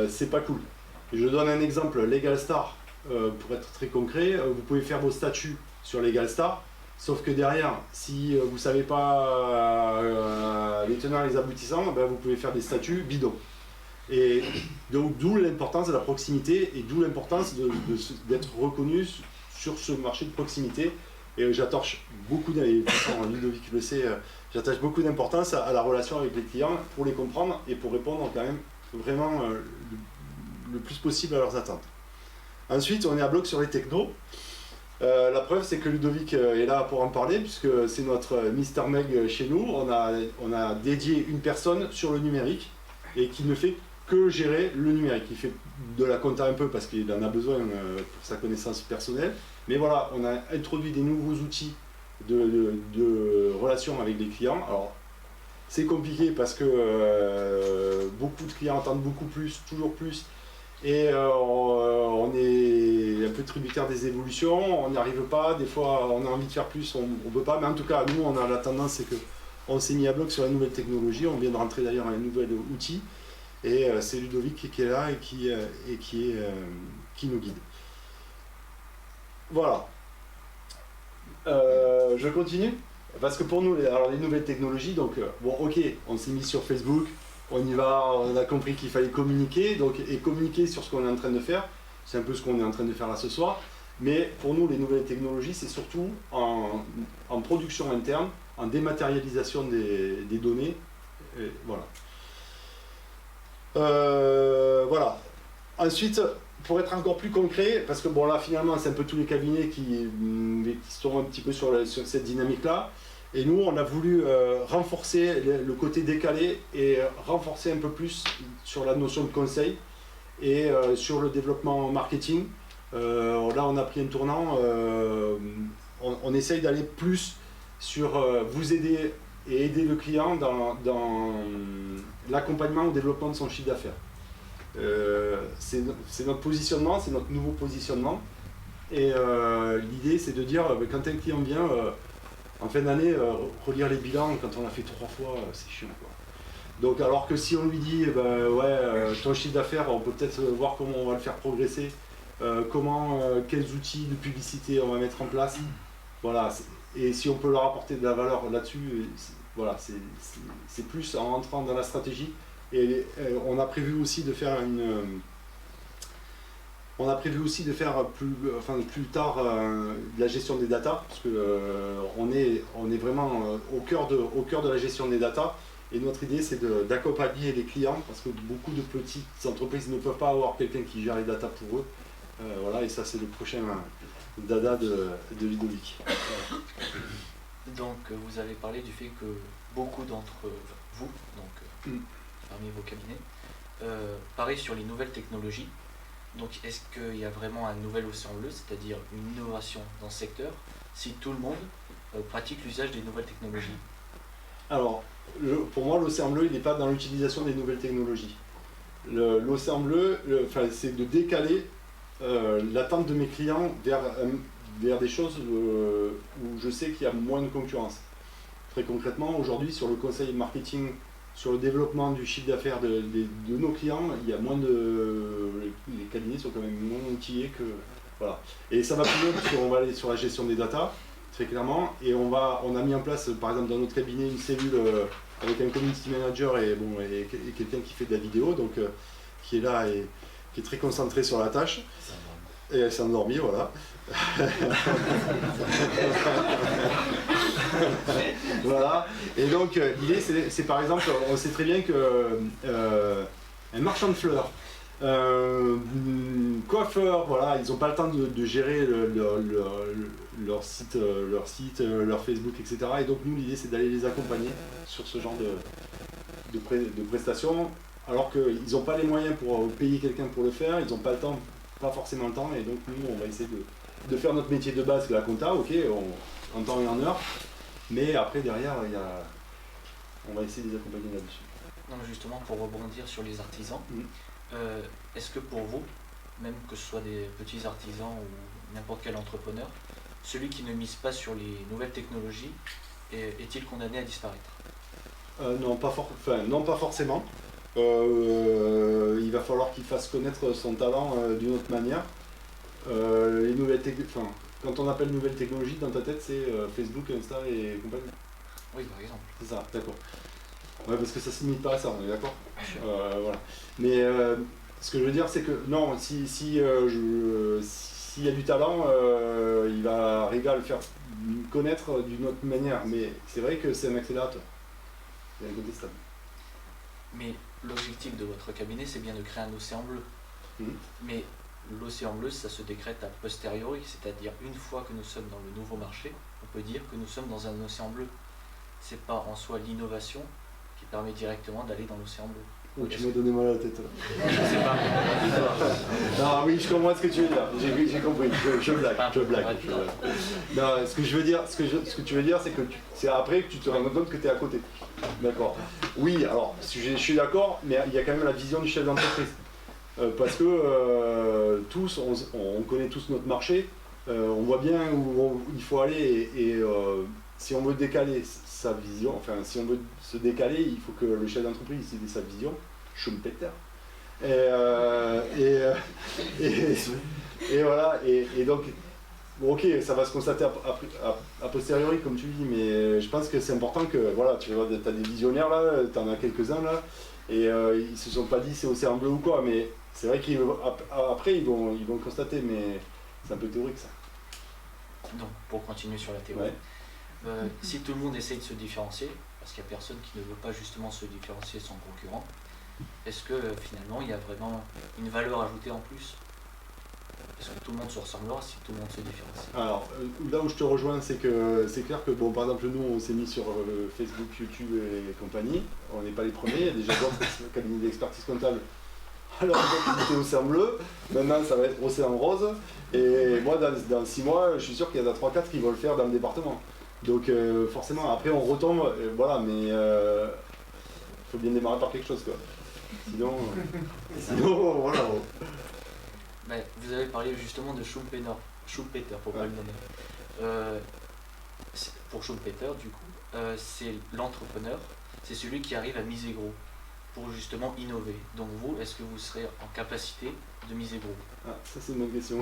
c'est pas cool. Je donne un exemple, LegalStar, pour être très concret, vous pouvez faire vos statuts sur LegalStar, sauf que derrière, si vous ne savez pas les tenants et les aboutissants, ben vous pouvez faire des statuts bidons. Et donc d'où l'importance de la proximité et d'où l'importance d'être reconnu sur ce marché de proximité Et j'attache beaucoup, et Ludovic le sait, j'attache beaucoup d'importance à la relation avec les clients pour les comprendre et pour répondre quand même vraiment le plus possible à leurs attentes. Ensuite, on est à bloc sur les technos. La preuve, c'est que Ludovic est là pour en parler, puisque c'est notre Mister Meg chez nous. On a dédié une personne sur le numérique et qui ne fait que gérer le numérique. Il fait de la compta un peu parce qu'il en a besoin pour sa connaissance personnelle. Mais voilà, on a introduit des nouveaux outils de relation avec les clients. Alors, c'est compliqué parce que beaucoup de clients attendent beaucoup plus, toujours plus. Et on est un peu tributaire des évolutions, on n'y arrive pas, des fois on a envie de faire plus, on ne peut pas, mais en tout cas nous on a la tendance, c'est qu'on s'est mis à bloc sur la nouvelle technologie, on vient de rentrer d'ailleurs un nouvel outil, et c'est Ludovic qui est là et qui nous guide. Voilà. Je continue, parce que pour nous, alors les nouvelles technologies, donc bon ok, on s'est mis sur Facebook, on y va, on a compris qu'il fallait communiquer, et communiquer sur ce qu'on est en train de faire, c'est un peu ce qu'on est en train de faire là ce soir, mais pour nous les nouvelles technologies c'est surtout en production interne, en dématérialisation des données, et voilà. Voilà. Ensuite, pour être encore plus concret, parce que bon là finalement c'est un peu tous les cabinets qui sont un petit peu sur cette dynamique là, et nous, on a voulu renforcer le côté décalé et renforcer un peu plus sur la notion de conseil et sur le développement marketing. Là, on a pris un tournant. On essaye d'aller plus sur vous aider et aider le client dans l'accompagnement au développement de son chiffre d'affaires. C'est notre positionnement, c'est notre nouveau positionnement. Et l'idée, c'est de dire, quand un client vient, en fin d'année, relire les bilans quand on a fait 3 fois, c'est chiant quoi. Donc alors que si on lui dit, ton chiffre d'affaires, on peut peut-être voir comment on va le faire progresser, quels outils de publicité on va mettre en place, voilà. Et si on peut leur apporter de la valeur là-dessus, voilà, c'est plus en entrant dans la stratégie. Et on a prévu aussi de faire plus tard de la gestion des data, parce que on est vraiment au cœur de la gestion des data, et notre idée c'est d'accompagner les clients, parce que beaucoup de petites entreprises ne peuvent pas avoir quelqu'un qui gère les data pour eux. Voilà, et ça c'est le prochain dada de Ludovic. Donc vous avez parlé du fait que beaucoup d'entre vous, donc parmi vos cabinets, parient sur les nouvelles technologies. Donc est-ce qu'il y a vraiment un nouvel océan bleu, c'est-à-dire une innovation dans ce secteur, si tout le monde pratique l'usage des nouvelles technologies? Alors, pour moi, l'océan bleu, il n'est pas dans l'utilisation des nouvelles technologies. L'océan bleu, c'est de décaler l'attente de mes clients vers des choses où je sais qu'il y a moins de concurrence. Très concrètement, aujourd'hui, sur le conseil marketing, sur le développement du chiffre d'affaires de nos clients, il y a les cabinets sont quand même moins outillés que... Voilà. Et ça va plus loin parce qu'on va aller sur la gestion des data, très clairement, et on a mis en place, par exemple, dans notre cabinet, une cellule avec un community manager et quelqu'un qui fait de la vidéo, donc qui est là et qui est très concentré sur la tâche. Et elle s'est endormie, voilà. Voilà. Et donc l'idée c'est par exemple, on sait très bien que un marchand de fleurs, coiffeur, voilà, ils n'ont pas le temps de gérer leur site, leur Facebook, etc. Et donc nous l'idée c'est d'aller les accompagner sur ce genre de prestations, alors qu'ils n'ont pas les moyens pour payer quelqu'un pour le faire, ils n'ont pas le temps, pas forcément le temps, et donc nous on va essayer de faire notre métier de base, la compta, ok, en temps et en heure, mais après derrière on va essayer de les accompagner là-dessus. Non, justement pour rebondir sur les artisans, est-ce que pour vous, même que ce soit des petits artisans ou n'importe quel entrepreneur, celui qui ne mise pas sur les nouvelles technologies est-il condamné à disparaître? Non, pas forcément. Il va falloir qu'il fasse connaître son talent d'une autre manière. Les nouvelles quand on appelle nouvelles technologies, dans ta tête, c'est Facebook, Insta et compagnie. Oui, par exemple. C'est ça, d'accord. Ouais, parce que ça ne se limite pas à ça, on est d'accord. Voilà. Mais ce que je veux dire, c'est que non, si s'il y a du talent, il va arriver à le faire connaître d'une autre manière. Mais c'est vrai que c'est un accélérateur. C'est incontestable. Mais l'objectif de votre cabinet, c'est bien de créer un océan bleu. Mhm. Mais l'océan bleu, ça se décrète a posteriori, c'est-à-dire une fois que nous sommes dans le nouveau marché, on peut dire que nous sommes dans un océan bleu. C'est pas en soi l'innovation qui permet directement d'aller dans l'océan bleu. Oh, tu m'as donné mal à la tête là. Je sais pas. Non, oui, je comprends ce que tu veux dire. J'ai compris. Je blague. Non, ce que je veux dire, ce que tu veux dire, c'est que c'est après que tu te rends compte que tu es à côté. D'accord. Oui, alors je suis d'accord, mais il y a quand même la vision du chef d'entreprise. Parce que tous, on connaît tous notre marché, on voit bien où il faut aller et si on veut décaler sa vision, enfin si on veut se décaler, il faut que le chef d'entreprise ait sa vision, Schumpeter. Et voilà, et donc, bon, ok, ça va se constater a posteriori comme tu dis, mais je pense que c'est important que, voilà, tu vois, t'as des visionnaires là, t'en as quelques-uns là, et ils se sont pas dit c'est océan bleu ou quoi, mais c'est vrai qu'après ils vont le constater, mais c'est un peu théorique ça. Donc, pour continuer sur la théorie, si tout le monde essaye de se différencier, parce qu'il n'y a personne qui ne veut pas justement se différencier de son concurrent, est-ce que finalement il y a vraiment une valeur ajoutée en plus? Est-ce que tout le monde se ressemblera si tout le monde se différencie? Alors, là où je te rejoins, c'est que c'est clair que, bon, par exemple, nous, on s'est mis sur Facebook, YouTube et compagnie. On n'est pas les premiers, il y a déjà d'autres cabinets d'expertise comptable. Alors, c'était océan bleu, maintenant ça va être océan rose. Et moi, dans 6 mois, je suis sûr qu'il y en a 3-4 qui vont le faire dans le département. Donc, forcément, après, on retombe, voilà, mais il faut bien démarrer par quelque chose, quoi. Sinon, voilà. Ben, vous avez parlé justement de Schumpeter, pour pas le nommer. Pour Schumpeter, du coup, c'est l'entrepreneur, c'est celui qui arrive à miser gros pour justement innover. Donc vous, est-ce que vous serez en capacité de miser gros? Ah, ça c'est une bonne question.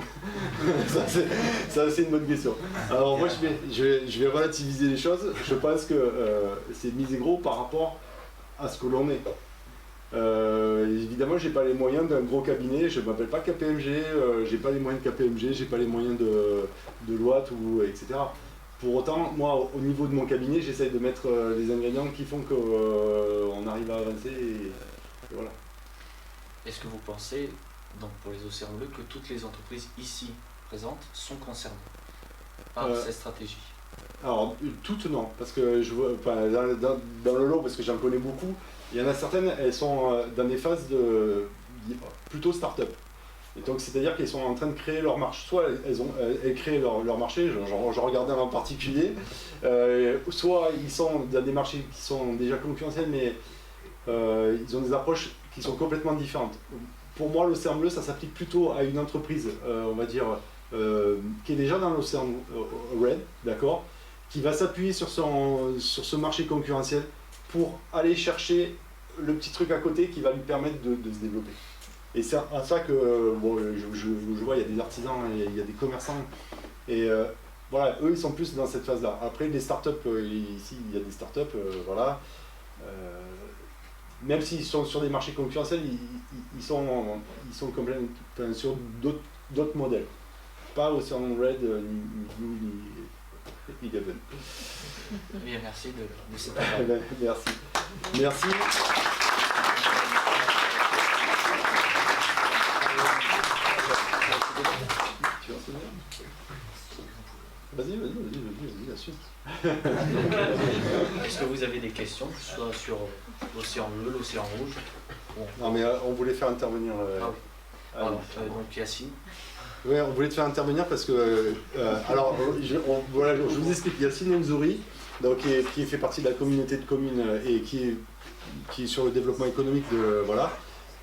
ça c'est une bonne question. Alors moi je vais relativiser les choses. Je pense que c'est miser gros par rapport à ce que l'on est. Évidemment, j'ai pas les moyens d'un gros cabinet, je m'appelle pas KPMG, j'ai pas les moyens de KPMG, j'ai pas les moyens de Deloitte ou etc. Pour autant, moi, au niveau de mon cabinet, j'essaye de mettre les ingrédients qui font qu'on arrive à avancer et voilà. Est-ce que vous pensez, donc pour les océans bleus, que toutes les entreprises ici présentes sont concernées par cette stratégie? Alors, toutes non, parce que je vois, enfin, dans le lot, parce que j'en connais beaucoup, il y en a certaines, elles sont dans des phases plutôt start-up. Et donc, c'est-à-dire qu'elles sont en train de créer leur marché. Soit elles créent leur marché, je regardais un en particulier, soit ils sont dans des marchés qui sont déjà concurrentiels, mais ils ont des approches qui sont complètement différentes. Pour moi, l'océan bleu, ça s'applique plutôt à une entreprise, on va dire, qui est déjà dans l'océan red, d'accord, qui va s'appuyer sur ce marché concurrentiel pour aller chercher le petit truc à côté qui va lui permettre de se développer. Et c'est à ça que bon, je vois, il y a des artisans et il y a des commerçants. Et voilà, eux, ils sont plus dans cette phase-là. Après, les startups, ici, il y a des startups, voilà. Même s'ils sont sur des marchés concurrentiels, ils sont complètement sur d'autres modèles. Pas Ocean Red, ni Eleven. Bien, merci de cette Merci. Merci. Tu veux en souvenir? Vas-y, la suite. Est-ce que vous avez des questions, que ce soit sur l'océan bleu, l'océan rouge? Non, mais on voulait faire intervenir. Donc Yacine. Oui, on voulait te faire intervenir parce que. Alors, voilà, je vous explique. Yacine Nzouri, donc, qui fait partie de la communauté de communes et qui est sur le développement économique de. Voilà.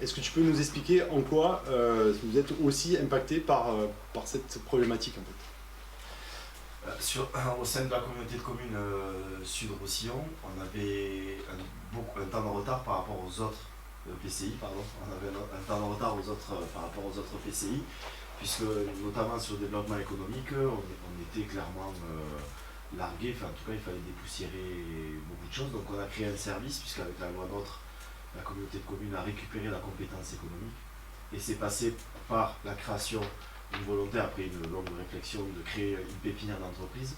Est-ce que tu peux nous expliquer en quoi vous êtes aussi impacté par cette problématique en fait? Au sein de la communauté de communes Sud-Roussillon, on avait un temps de retard par rapport aux autres PCI, pardon. On avait un temps de retard par rapport aux autres PCI, puisque notamment sur le développement économique, on était clairement largué, enfin en tout cas il fallait dépoussiérer beaucoup de choses. Donc on a créé un service, puisqu'avec la loi NOTRe, la communauté de communes a récupéré la compétence économique, et c'est passé par la création une volonté, après une longue réflexion, de créer une pépinière d'entreprise.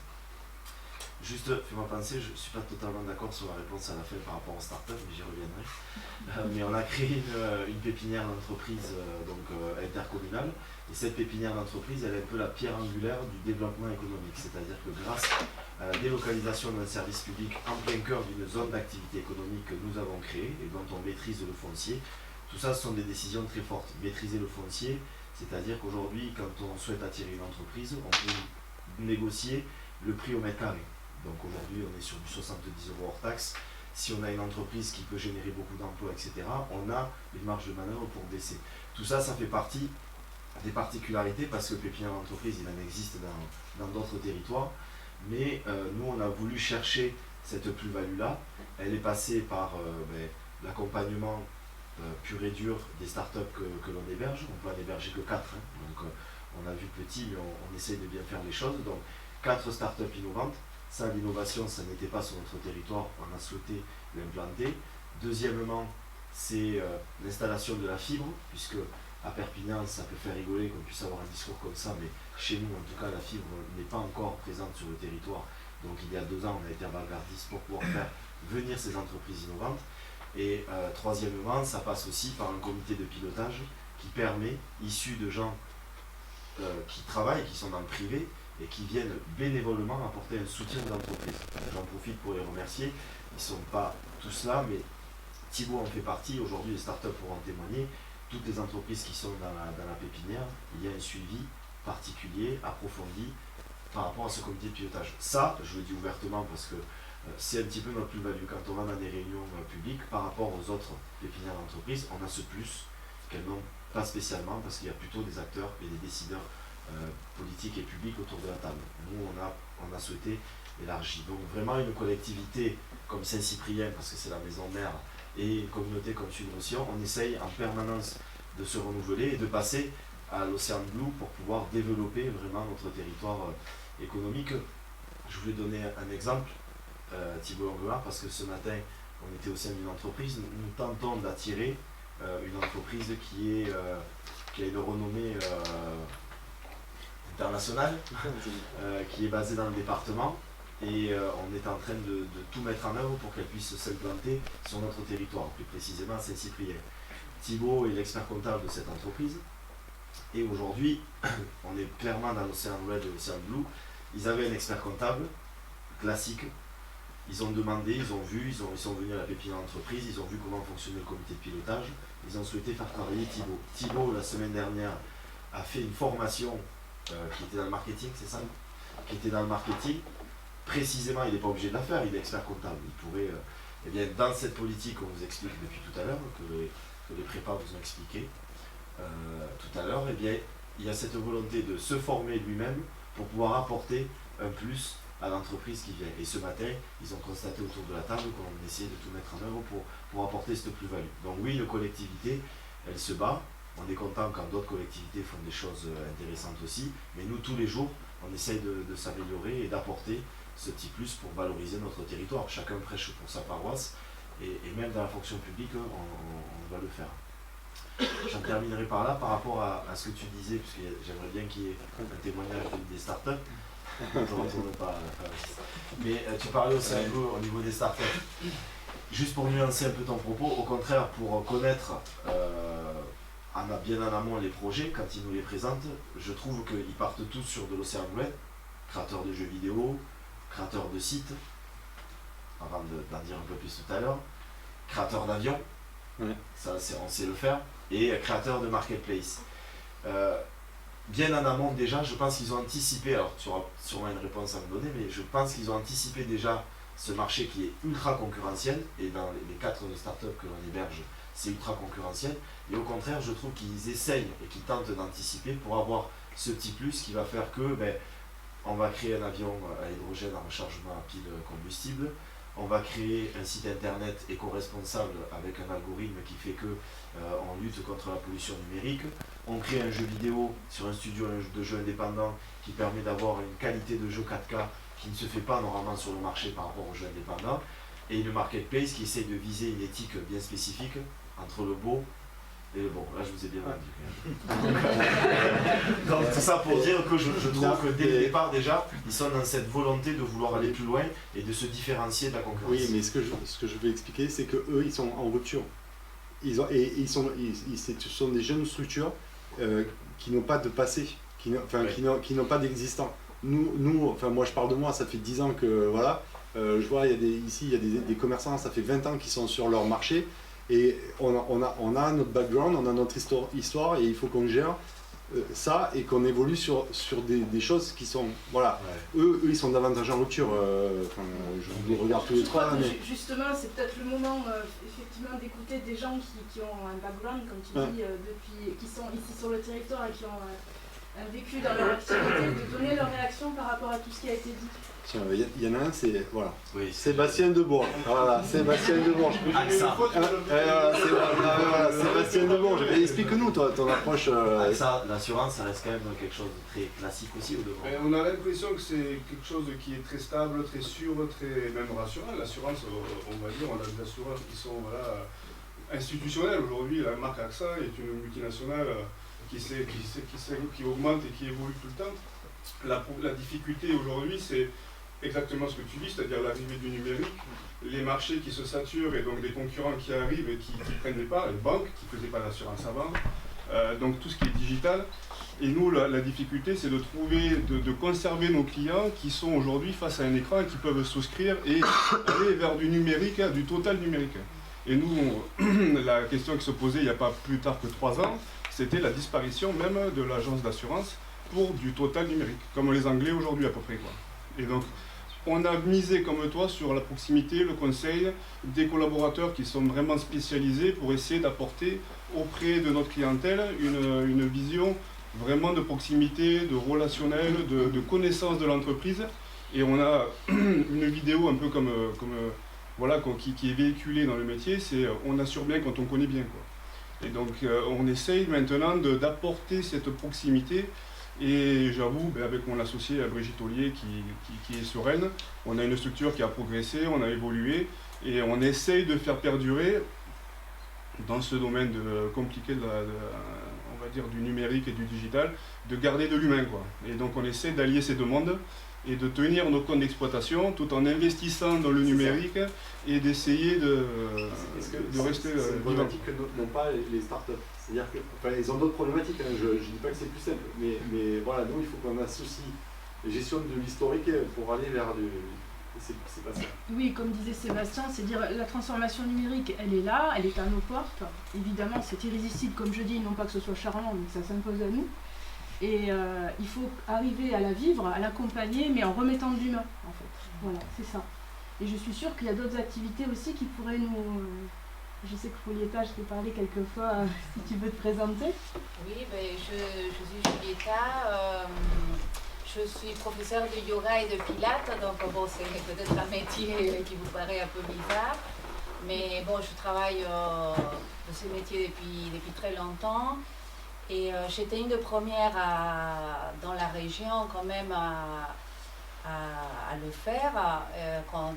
Juste, fais-moi penser, je ne suis pas totalement d'accord sur la réponse à la fin par rapport aux startups, mais j'y reviendrai. Mais on a créé une pépinière d'entreprise intercommunale, et cette pépinière d'entreprise, elle est un peu la pierre angulaire du développement économique, c'est-à-dire que grâce à la délocalisation d'un service public en plein cœur d'une zone d'activité économique que nous avons créée et dont on maîtrise le foncier, tout ça, ce sont des décisions très fortes. Maîtriser le foncier, c'est-à-dire qu'aujourd'hui, quand on souhaite attirer une entreprise, on peut négocier le prix au mètre carré. Donc aujourd'hui, on est sur du 70 € hors taxe. Si on a une entreprise qui peut générer beaucoup d'emplois, etc., on a une marge de manœuvre pour baisser. Tout ça, ça fait partie des particularités parce que pépinière d'entreprise, il en existe dans d'autres territoires. Mais nous, on a voulu chercher cette plus-value-là. Elle est passée par l'accompagnement pur et dur des startups que l'on héberge. On peut en héberger que 4. Donc on a vu petit, mais on essaye de bien faire les choses. Donc 4 startups innovantes. Ça, l'innovation, ça n'était pas sur notre territoire, on a souhaité l'implanter. Deuxièmement, c'est l'installation de la fibre, puisque à Perpignan, ça peut faire rigoler qu'on puisse avoir un discours comme ça, mais chez nous, en tout cas, la fibre n'est pas encore présente sur le territoire. Donc il y a 2 ans, on a été avant-gardiste pour pouvoir faire venir ces entreprises innovantes. Et troisièmement, ça passe aussi par un comité de pilotage qui permet, issu de gens qui travaillent, qui sont dans le privé, et qui viennent bénévolement apporter un soutien de l'entreprise. J'en profite pour les remercier. Ils ne sont pas tous là, mais Thibaut en fait partie. Aujourd'hui, les startups pourront en témoigner. Toutes les entreprises qui sont dans la pépinière, il y a un suivi particulier, approfondi, par rapport à ce comité de pilotage. Ça, je le dis ouvertement parce que c'est un petit peu notre plus-value. Quand on va dans des réunions publiques, par rapport aux autres pépinières d'entreprise, on a ce plus qu'elles n'ont pas spécialement parce qu'il y a plutôt des acteurs et des décideurs politique et public autour de la table. Nous, on a souhaité élargir. Donc vraiment une collectivité comme Saint-Cyprien, parce que c'est la maison mère, et une communauté comme Sud-Roussillon, on essaye en permanence de se renouveler et de passer à l'Océan Blue pour pouvoir développer vraiment notre territoire économique. Je voulais donner un exemple, Thibaut Languemare, parce que ce matin, on était au sein d'une entreprise, nous tentons d'attirer une entreprise qui a une renommée internationale, qui est basée dans le département, et on est en train de tout mettre en œuvre pour qu'elle puisse s'implanter sur notre territoire, plus précisément à Saint-Cyprien. Thibaut est l'expert comptable de cette entreprise, et aujourd'hui, on est clairement dans l'Océan Red et l'Océan Blue. Ils avaient un expert comptable classique, ils ont demandé, ils ont vu, ils sont venus à la pépinière d'entreprise, ils ont vu comment fonctionnait le comité de pilotage, ils ont souhaité faire travailler Thibaut. Thibaut, la semaine dernière, a fait une formation qui était dans le marketing, c'est ça? Qui était dans le marketing. Précisément, il n'est pas obligé de la faire, il est expert comptable. Il pourrait, eh bien, dans cette politique qu'on vous explique depuis tout à l'heure, que les prépas vous ont expliqué tout à l'heure, eh bien, il y a cette volonté de se former lui-même pour pouvoir apporter un plus à l'entreprise qui vient. Et ce matin, ils ont constaté autour de la table qu'on essayait de tout mettre en œuvre pour apporter cette plus-value. Donc oui, une collectivité, elle se bat. On est content quand d'autres collectivités font des choses intéressantes aussi, mais nous, tous les jours, on essaye de s'améliorer et d'apporter ce petit plus pour valoriser notre territoire. Chacun prêche pour sa paroisse, et même dans la fonction publique, on va le faire. J'en terminerai par là, par rapport à ce que tu disais, puisque j'aimerais bien qu'il y ait un témoignage des startups. Je ne retourne pas. Mais tu parlais aussi un peu au niveau des startups. Juste pour nuancer un peu ton propos, au contraire, pour connaître bien en amont les projets, quand ils nous les présentent, je trouve qu'ils partent tous sur de l'Océan Bleu, créateurs de jeux vidéo, créateurs de sites, avant d'en dire un peu plus tout à l'heure, créateurs d'avions, ça on sait le faire, et créateurs de marketplace. Bien en amont déjà, je pense qu'ils ont anticipé, alors tu auras sûrement une réponse à me donner, mais je pense qu'ils ont anticipé déjà ce marché qui est ultra concurrentiel, et dans les 4 startups que l'on héberge, c'est ultra concurrentiel, et au contraire, je trouve qu'ils essayent et qu'ils tentent d'anticiper pour avoir ce petit plus qui va faire que on va créer un avion à hydrogène en rechargement à pile combustible, on va créer un site internet éco-responsable avec un algorithme qui fait que on lutte contre la pollution numérique, on crée un jeu vidéo sur un studio de jeu indépendant qui permet d'avoir une qualité de jeu 4K qui ne se fait pas normalement sur le marché par rapport aux jeux indépendants, et une marketplace qui essaie de viser une éthique bien spécifique entre le beau Et bon, là je vous ai bien dit. Donc tout ça pour dire que je trouve que dès le départ déjà, ils sont dans cette volonté de vouloir aller plus loin et de se différencier de la concurrence. Oui, mais ce que je veux expliquer, c'est qu'eux, ils sont en rupture. Ce sont des jeunes structures qui n'ont pas de passé, qui n'ont pas d'existant. Nous, enfin moi je parle de moi, ça fait 10 ans que voilà, je vois ici il y a des commerçants, ça fait 20 ans qu'ils sont sur leur marché et on a notre background, on a notre histoire et il faut qu'on gère ça et qu'on évolue sur des choses qui sont, voilà, eux ils sont davantage en rupture, je vous regarde tous les trois. Mais... Justement, c'est peut-être le moment effectivement d'écouter des gens qui ont un background, comme tu dis, qui sont ici sur le territoire et qui ont vécu dans leur activité, de donner leur réaction par rapport à tout ce qui a été dit. Il y en a un, c'est voilà. Oui, Sébastien Debourg. Voilà, Sébastien Debourg. Sébastien Debourg. Explique-nous ton approche. Ça, l'assurance, ça reste quand même quelque chose de très classique aussi au devant. On a l'impression que c'est quelque chose qui est très stable, très sûr, très même rassurant. L'assurance, on va dire, on a des assureurs qui sont institutionnels. Aujourd'hui, la marque AXA est une multinationale qui augmente et qui évolue tout le temps. La difficulté aujourd'hui, c'est exactement ce que tu dis, c'est-à-dire l'arrivée du numérique, les marchés qui se saturent et donc des concurrents qui arrivent et qui prennent les parts, les banques qui ne faisaient pas d'assurance avant, donc tout ce qui est digital. Et nous, la difficulté, c'est de trouver, de conserver nos clients qui sont aujourd'hui face à un écran et qui peuvent souscrire et aller vers du numérique, du total numérique. Et nous, la question qui se posait il n'y a pas plus tard que 3 ans, c'était la disparition même de l'agence d'assurance pour du total numérique, comme les Anglais aujourd'hui à peu près, quoi. Et donc, on a misé comme toi sur la proximité, le conseil, des collaborateurs qui sont vraiment spécialisés pour essayer d'apporter auprès de notre clientèle une vision vraiment de proximité, de relationnel, de connaissance de l'entreprise. Et on a une vidéo un peu comme voilà, qui est véhiculée dans le métier, c'est on assure bien quand on connaît bien, quoi. Et donc on essaye maintenant d'apporter cette proximité. Et j'avoue, avec mon associé Brigitte Ollier qui est sur Rennes, on a une structure qui a progressé, on a évolué et on essaye de faire perdurer dans ce domaine compliqué on va dire du numérique et du digital, de garder de l'humain, quoi. Et donc on essaie d'allier ces deux mondes et de tenir nos comptes d'exploitation tout en investissant dans le numérique et d'essayer de rester c'est une problématique que n'ont pas les startups. C'est-à-dire qu'ils ont d'autres problématiques, hein. Je ne dis pas que c'est plus simple, mais voilà, nous il faut qu'on associe la gestion de l'historique pour aller vers du... C'est pas ça. Oui, comme disait Sébastien, c'est dire la transformation numérique, elle est là, elle est à nos portes. Évidemment, c'est irrésistible, comme je dis, non pas que ce soit charmant, mais que ça s'impose à nous. Et il faut arriver à la vivre, à l'accompagner, mais en remettant de l'humain, en fait. Voilà, c'est ça. Et je suis sûre qu'il y a d'autres activités aussi qui pourraient nous... Je sais que Julieta, je t'ai parlé quelquefois, si tu veux te présenter. Oui, je suis Julieta, je suis professeure de yoga et de pilates, donc bon, c'est peut-être un métier qui vous paraît un peu bizarre, mais bon, je travaille dans ce métier depuis très longtemps, et j'étais une des premières dans la région quand même à le faire, quand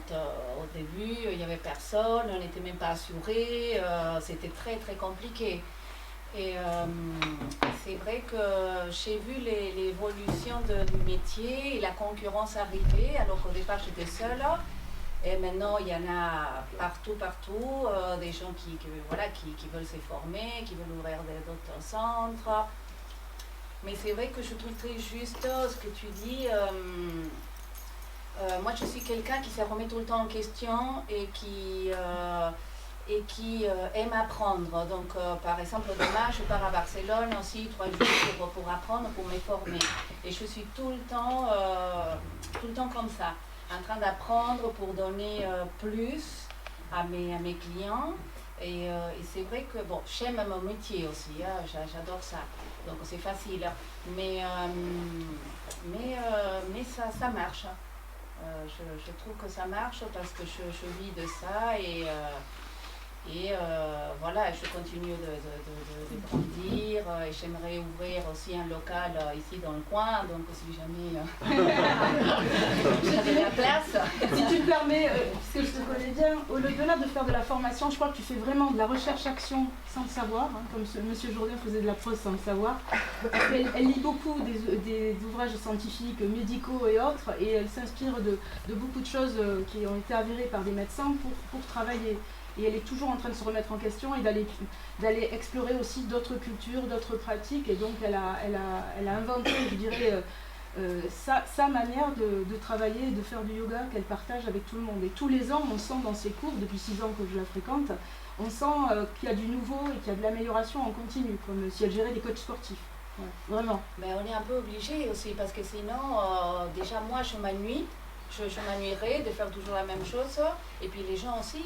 au début il n'y avait personne, on n'était même pas assuré, c'était très très compliqué. Et c'est vrai que j'ai vu l'évolution du métier et la concurrence arriver, alors qu'au départ j'étais seule. Et maintenant il y en a partout, des gens qui veulent se former, qui veulent ouvrir d'autres centres. Mais c'est vrai que je trouve très juste ce que tu dis. Moi je suis quelqu'un qui se remet tout le temps en question et qui aime apprendre. Donc par exemple demain je pars à Barcelone aussi 3 jours pour apprendre, pour me former. Et je suis tout le temps comme ça, en train d'apprendre pour donner plus à mes clients. Et c'est vrai que bon, j'aime mon métier aussi, hein, j'adore ça, donc c'est facile. Mais ça marche. Je trouve que ça marche parce que je vis de ça et voilà, je continue de grandir et j'aimerais ouvrir aussi un local ici dans le coin, donc si jamais j'avais la place. Si tu permets, parce que je te connais bien, au-delà de faire de la formation, je crois que tu fais vraiment de la recherche-action sans le savoir, hein, comme M. Jourdain faisait de la prose sans le savoir. Elle lit beaucoup des ouvrages scientifiques, médicaux et autres, et elle s'inspire de beaucoup de choses qui ont été avérées par des médecins pour travailler. Et elle est toujours en train de se remettre en question et d'aller explorer aussi d'autres cultures, d'autres pratiques. Et donc elle a inventé, je dirais, sa manière de travailler et de faire du yoga qu'elle partage avec tout le monde. Et tous les ans, on sent dans ses cours, depuis 6 ans que je la fréquente, on sent qu'il y a du nouveau et qu'il y a de l'amélioration en continu, comme si elle gérait des coachs sportifs. Ouais, vraiment. Mais on est un peu obligé aussi, parce que sinon, déjà moi je m'ennuie. Je m'ennuierais de faire toujours la même chose, et puis les gens aussi,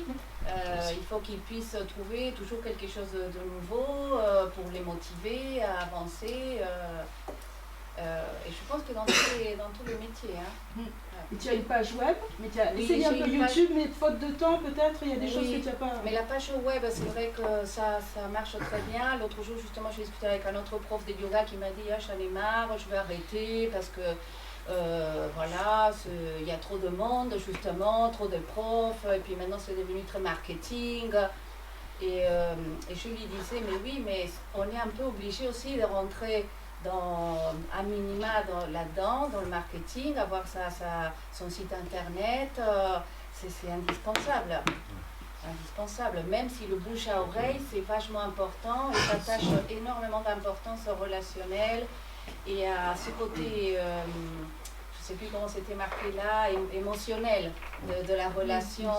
il faut qu'ils puissent trouver toujours quelque chose de nouveau pour les motiver à avancer. Et je pense que dans tous les métiers. Hein. Et tu as une page web, mais tu as essayé un peu YouTube, mais faute de temps peut-être, il y a des choses que tu n'as pas... Mais la page web, c'est vrai que ça marche très bien. L'autre jour, justement, je discutais avec un autre prof de yoga qui m'a dit « j'en ai marre, je vais arrêter parce que... voilà, il y a trop de monde, justement, trop de profs, et puis maintenant c'est devenu très marketing. Et je lui disais, mais oui, mais on est un peu obligé aussi de rentrer à minima là-dedans, dans le marketing, avoir son site internet, c'est indispensable. Indispensable, même si le bouche à oreille, c'est vachement important, et ça attache énormément d'importance au relationnel. Et à ce côté, je ne sais plus comment c'était marqué là, émotionnel de la relation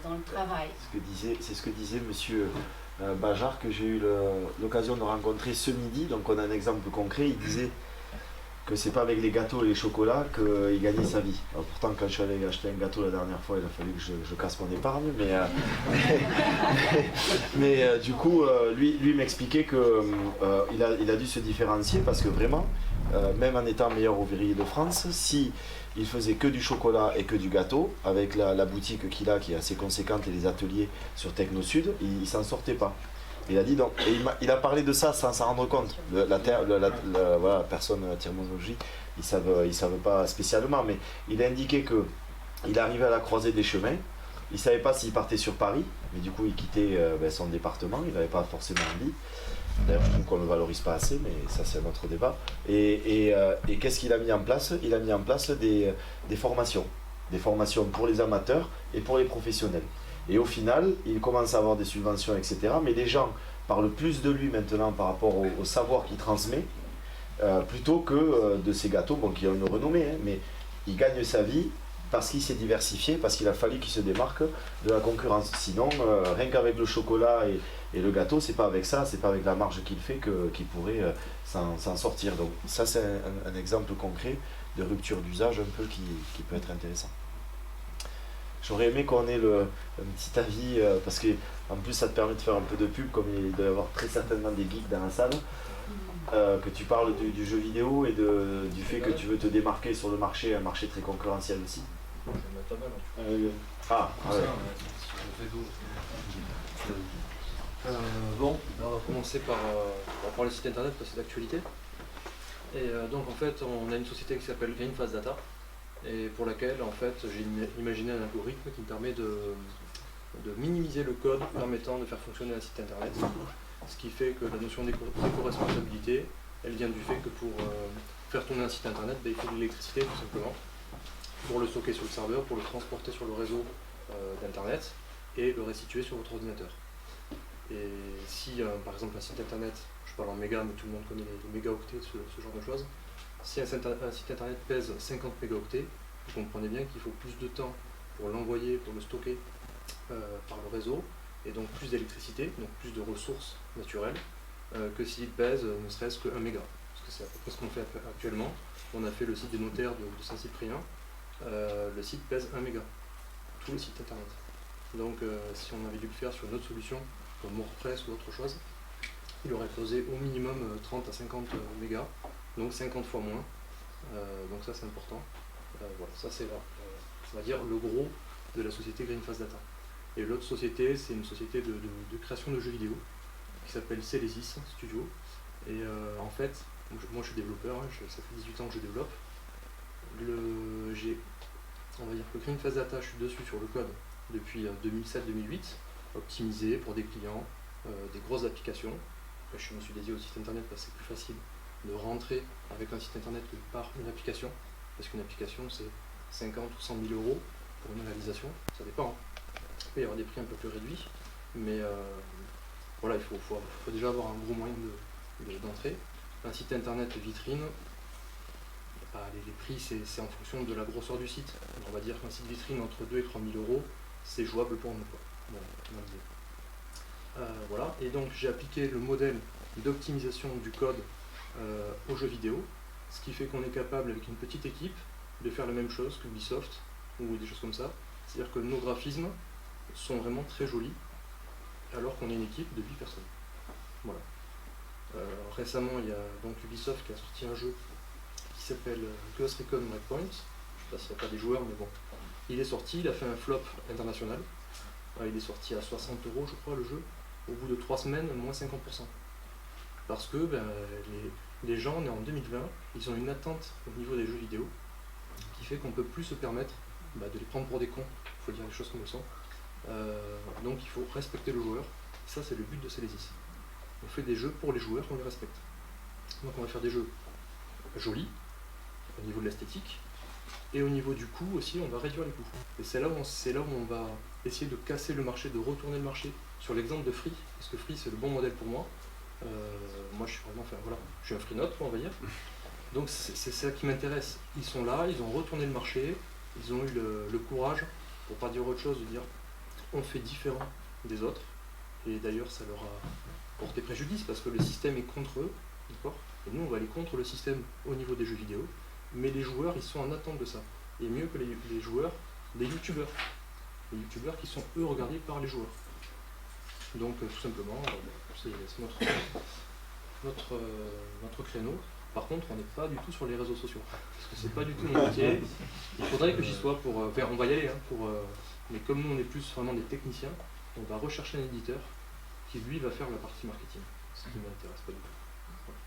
dans le travail. C'est ce que disait monsieur Bajard, que j'ai eu l'occasion de rencontrer ce midi. Donc on a un exemple concret. Il disait que c'est pas avec les gâteaux et les chocolats qu'il gagnait sa vie. Alors pourtant, quand je suis allé acheter un gâteau la dernière fois, il a fallu que je casse mon épargne. Mais du coup, lui m'expliquait qu'il a dû se différencier parce que vraiment, même en étant meilleur ouvrier de France, si il faisait que du chocolat et que du gâteau, avec la boutique qu'il a qui est assez conséquente et les ateliers sur Techno Sud, il s'en sortait pas. Il a dit donc, et il a parlé de ça sans s'en rendre compte. Voilà, personne terminologie, ils savent pas spécialement, mais il a indiqué que il arrivait à la croisée des chemins. Il savait pas s'il partait sur Paris, mais du coup il quittait son département. Il n'avait pas forcément envie. D'ailleurs, je trouve qu'on ne le valorise pas assez, mais ça c'est un autre débat. Et qu'est-ce qu'il a mis en place? Il a mis en place des formations pour les amateurs et pour les professionnels. Et au final, il commence à avoir des subventions, etc. Mais les gens parlent plus de lui maintenant par rapport au savoir qu'il transmet, plutôt que de ses gâteaux, bon, qui ont une renommée, hein, mais il gagne sa vie parce qu'il s'est diversifié, parce qu'il a fallu qu'il se démarque de la concurrence. Sinon, rien qu'avec le chocolat et le gâteau, c'est pas avec ça, c'est pas avec la marge qu'il fait qu'il pourrait s'en sortir. Donc ça, c'est un exemple concret de rupture d'usage un peu qui peut être intéressant. J'aurais aimé qu'on ait un petit avis, parce que en plus ça te permet de faire un peu de pub, comme il doit y avoir très certainement des geeks dans la salle, que tu parles du jeu vidéo et du fait que tu veux te démarquer sur le marché, un marché très concurrentiel aussi. Bon, on va commencer par le site internet parce que c'est d'actualité. Et donc en fait, on a une société qui s'appelle Green Fast Data, et pour laquelle en fait j'ai imaginé un algorithme qui me permet de minimiser le code permettant de faire fonctionner un site internet, ce qui fait que la notion d'éco-responsabilité, elle vient du fait que pour faire tourner un site internet, il faut de l'électricité tout simplement, pour le stocker sur le serveur, pour le transporter sur le réseau d'internet et le restituer sur votre ordinateur. Et si par exemple un site internet, je parle en mégas mais tout le monde connaît les mégaoctets, ce genre de choses, si un site internet pèse 50 mégaoctets, vous comprenez bien qu'il faut plus de temps pour l'envoyer, pour le stocker par le réseau, et donc plus d'électricité, donc plus de ressources naturelles, que s'il pèse ne serait-ce que 1 méga. Parce que c'est à peu près ce qu'on fait actuellement. On a fait le site des notaires de Saint-Cyprien, le site pèse 1 méga, tout le site internet. Donc si on avait dû le faire sur une autre solution, comme WordPress ou autre chose, il aurait pesé au minimum 30 à 50 mégas, donc 50 fois moins. Donc ça c'est important. Voilà, ça c'est on va dire le gros de la société Green Fast Data. Et l'autre société, c'est une société de création de jeux vidéo qui s'appelle Celesis Studio. Et en fait, moi je suis développeur, ça fait 18 ans que je développe. J'ai, on va dire, le Green Fast Data, je suis dessus sur le code depuis 2007-2008, optimisé pour des clients, des grosses applications. Je me suis dédié au site internet parce que c'est plus facile de rentrer avec un site internet que par une application, parce qu'une application c'est 50 ou 100 000 euros pour une réalisation, ça dépend. Il peut y avoir des prix un peu plus réduits, mais voilà, il faut déjà avoir un gros moyen d'entrée. Un site internet vitrine, les prix c'est en fonction de la grosseur du site. Donc, on va dire qu'un site vitrine entre 2 et 3 000 euros, c'est jouable pour nous, quoi. Voilà, et donc j'ai appliqué le modèle d'optimisation du code aux jeux vidéo, ce qui fait qu'on est capable avec une petite équipe de faire la même chose qu'Ubisoft ou des choses comme ça. C'est-à-dire que nos graphismes sont vraiment très jolis alors qu'on est une équipe de 8 personnes. Voilà. Récemment, il y a donc Ubisoft qui a sorti un jeu qui s'appelle Ghost Recon Breakpoint. Je ne sais pas s'il n'y a pas des joueurs, mais bon. Il est sorti, il a fait un flop international. Il est sorti à 60 €, je crois, le jeu. Au bout de 3 semaines, moins 50%. Parce que les gens, on est en 2020, ils ont une attente au niveau des jeux vidéo qui fait qu'on ne peut plus se permettre de les prendre pour des cons. Il faut dire les choses comme elles sont. Donc il faut respecter le joueur. Ça, c'est le but de Celesis. On fait des jeux pour les joueurs, on les respecte. Donc on va faire des jeux jolis, au niveau de l'esthétique, et au niveau du coût aussi, on va réduire les coûts. Et c'est là où on va essayer de casser le marché, de retourner le marché sur l'exemple de Free, parce que Free c'est le bon modèle pour moi. Moi je suis vraiment, je suis un freenote, on va dire. Donc c'est ça qui m'intéresse. Ils sont là, ils ont retourné le marché, ils ont eu le courage, pour pas dire autre chose, de dire on fait différent des autres. Et d'ailleurs ça leur a porté préjudice parce que le système est contre eux, d'accord ? Et nous on va aller contre le système au niveau des jeux vidéo, mais les joueurs ils sont en attente de ça. Et mieux que les joueurs, les youtubeurs. Les youtubeurs qui sont eux regardés par les joueurs. Donc tout simplement, c'est notre créneau. Par contre, on n'est pas du tout sur les réseaux sociaux, parce que c'est pas du tout mon métier. Il faudrait que j'y sois pour... on va y aller, mais comme nous on est plus vraiment des techniciens, on va rechercher un éditeur qui lui va faire la partie marketing, ce qui ne m'intéresse pas du tout. Voilà.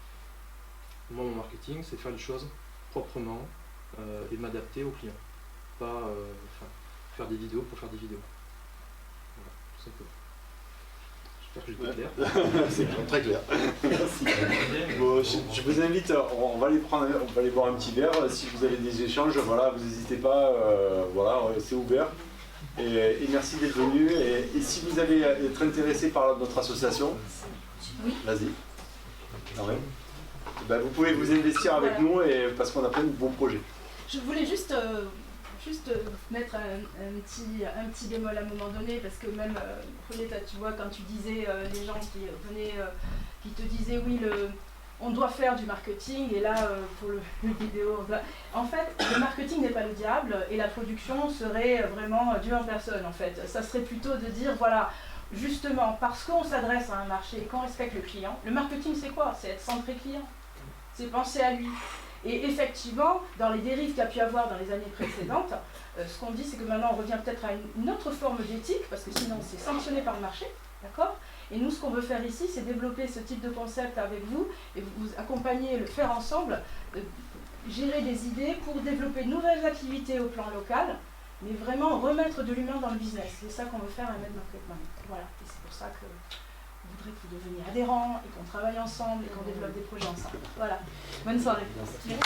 Moi mon marketing c'est faire les choses proprement et m'adapter aux clients, pas faire des vidéos pour faire des vidéos. Voilà, tout simplement. C'est très clair. Merci. Bon, je vous invite, on va aller boire un petit verre. Si vous avez des échanges, voilà, vous n'hésitez pas, voilà, c'est ouvert. Et merci d'être venu. Et si vous allez être intéressé par notre association, oui. Vas-y. Vous pouvez vous investir avec nous parce qu'on a plein de bons projets. Je voulais juste mettre un petit bémol à un moment donné, parce que même, Juliette, tu vois, quand tu disais les gens qui venaient, qui te disaient oui, on doit faire du marketing, et là, pour le vidéo, en fait, le marketing n'est pas le diable, et la production serait vraiment Dieu en personne, en fait. Ça serait plutôt de dire, voilà, justement, parce qu'on s'adresse à un marché et qu'on respecte le client, le marketing c'est quoi? C'est être centré client, c'est penser à lui. Et effectivement, dans les dérives qu'il y a pu avoir dans les années précédentes, ce qu'on dit, c'est que maintenant on revient peut-être à une autre forme d'éthique, parce que sinon c'est sanctionné par le marché, d'accord? Et nous, ce qu'on veut faire ici, c'est développer ce type de concept avec vous, et vous accompagner, le faire ensemble, gérer des idées pour développer de nouvelles activités au plan local, mais vraiment remettre de l'humain dans le business. C'est ça qu'on veut faire à Med Marketman. Voilà, et c'est pour ça que je voudrais que vous deveniez adhérents et qu'on travaille ensemble et qu'on développe des projets ensemble. Voilà. Bonne soirée. Merci.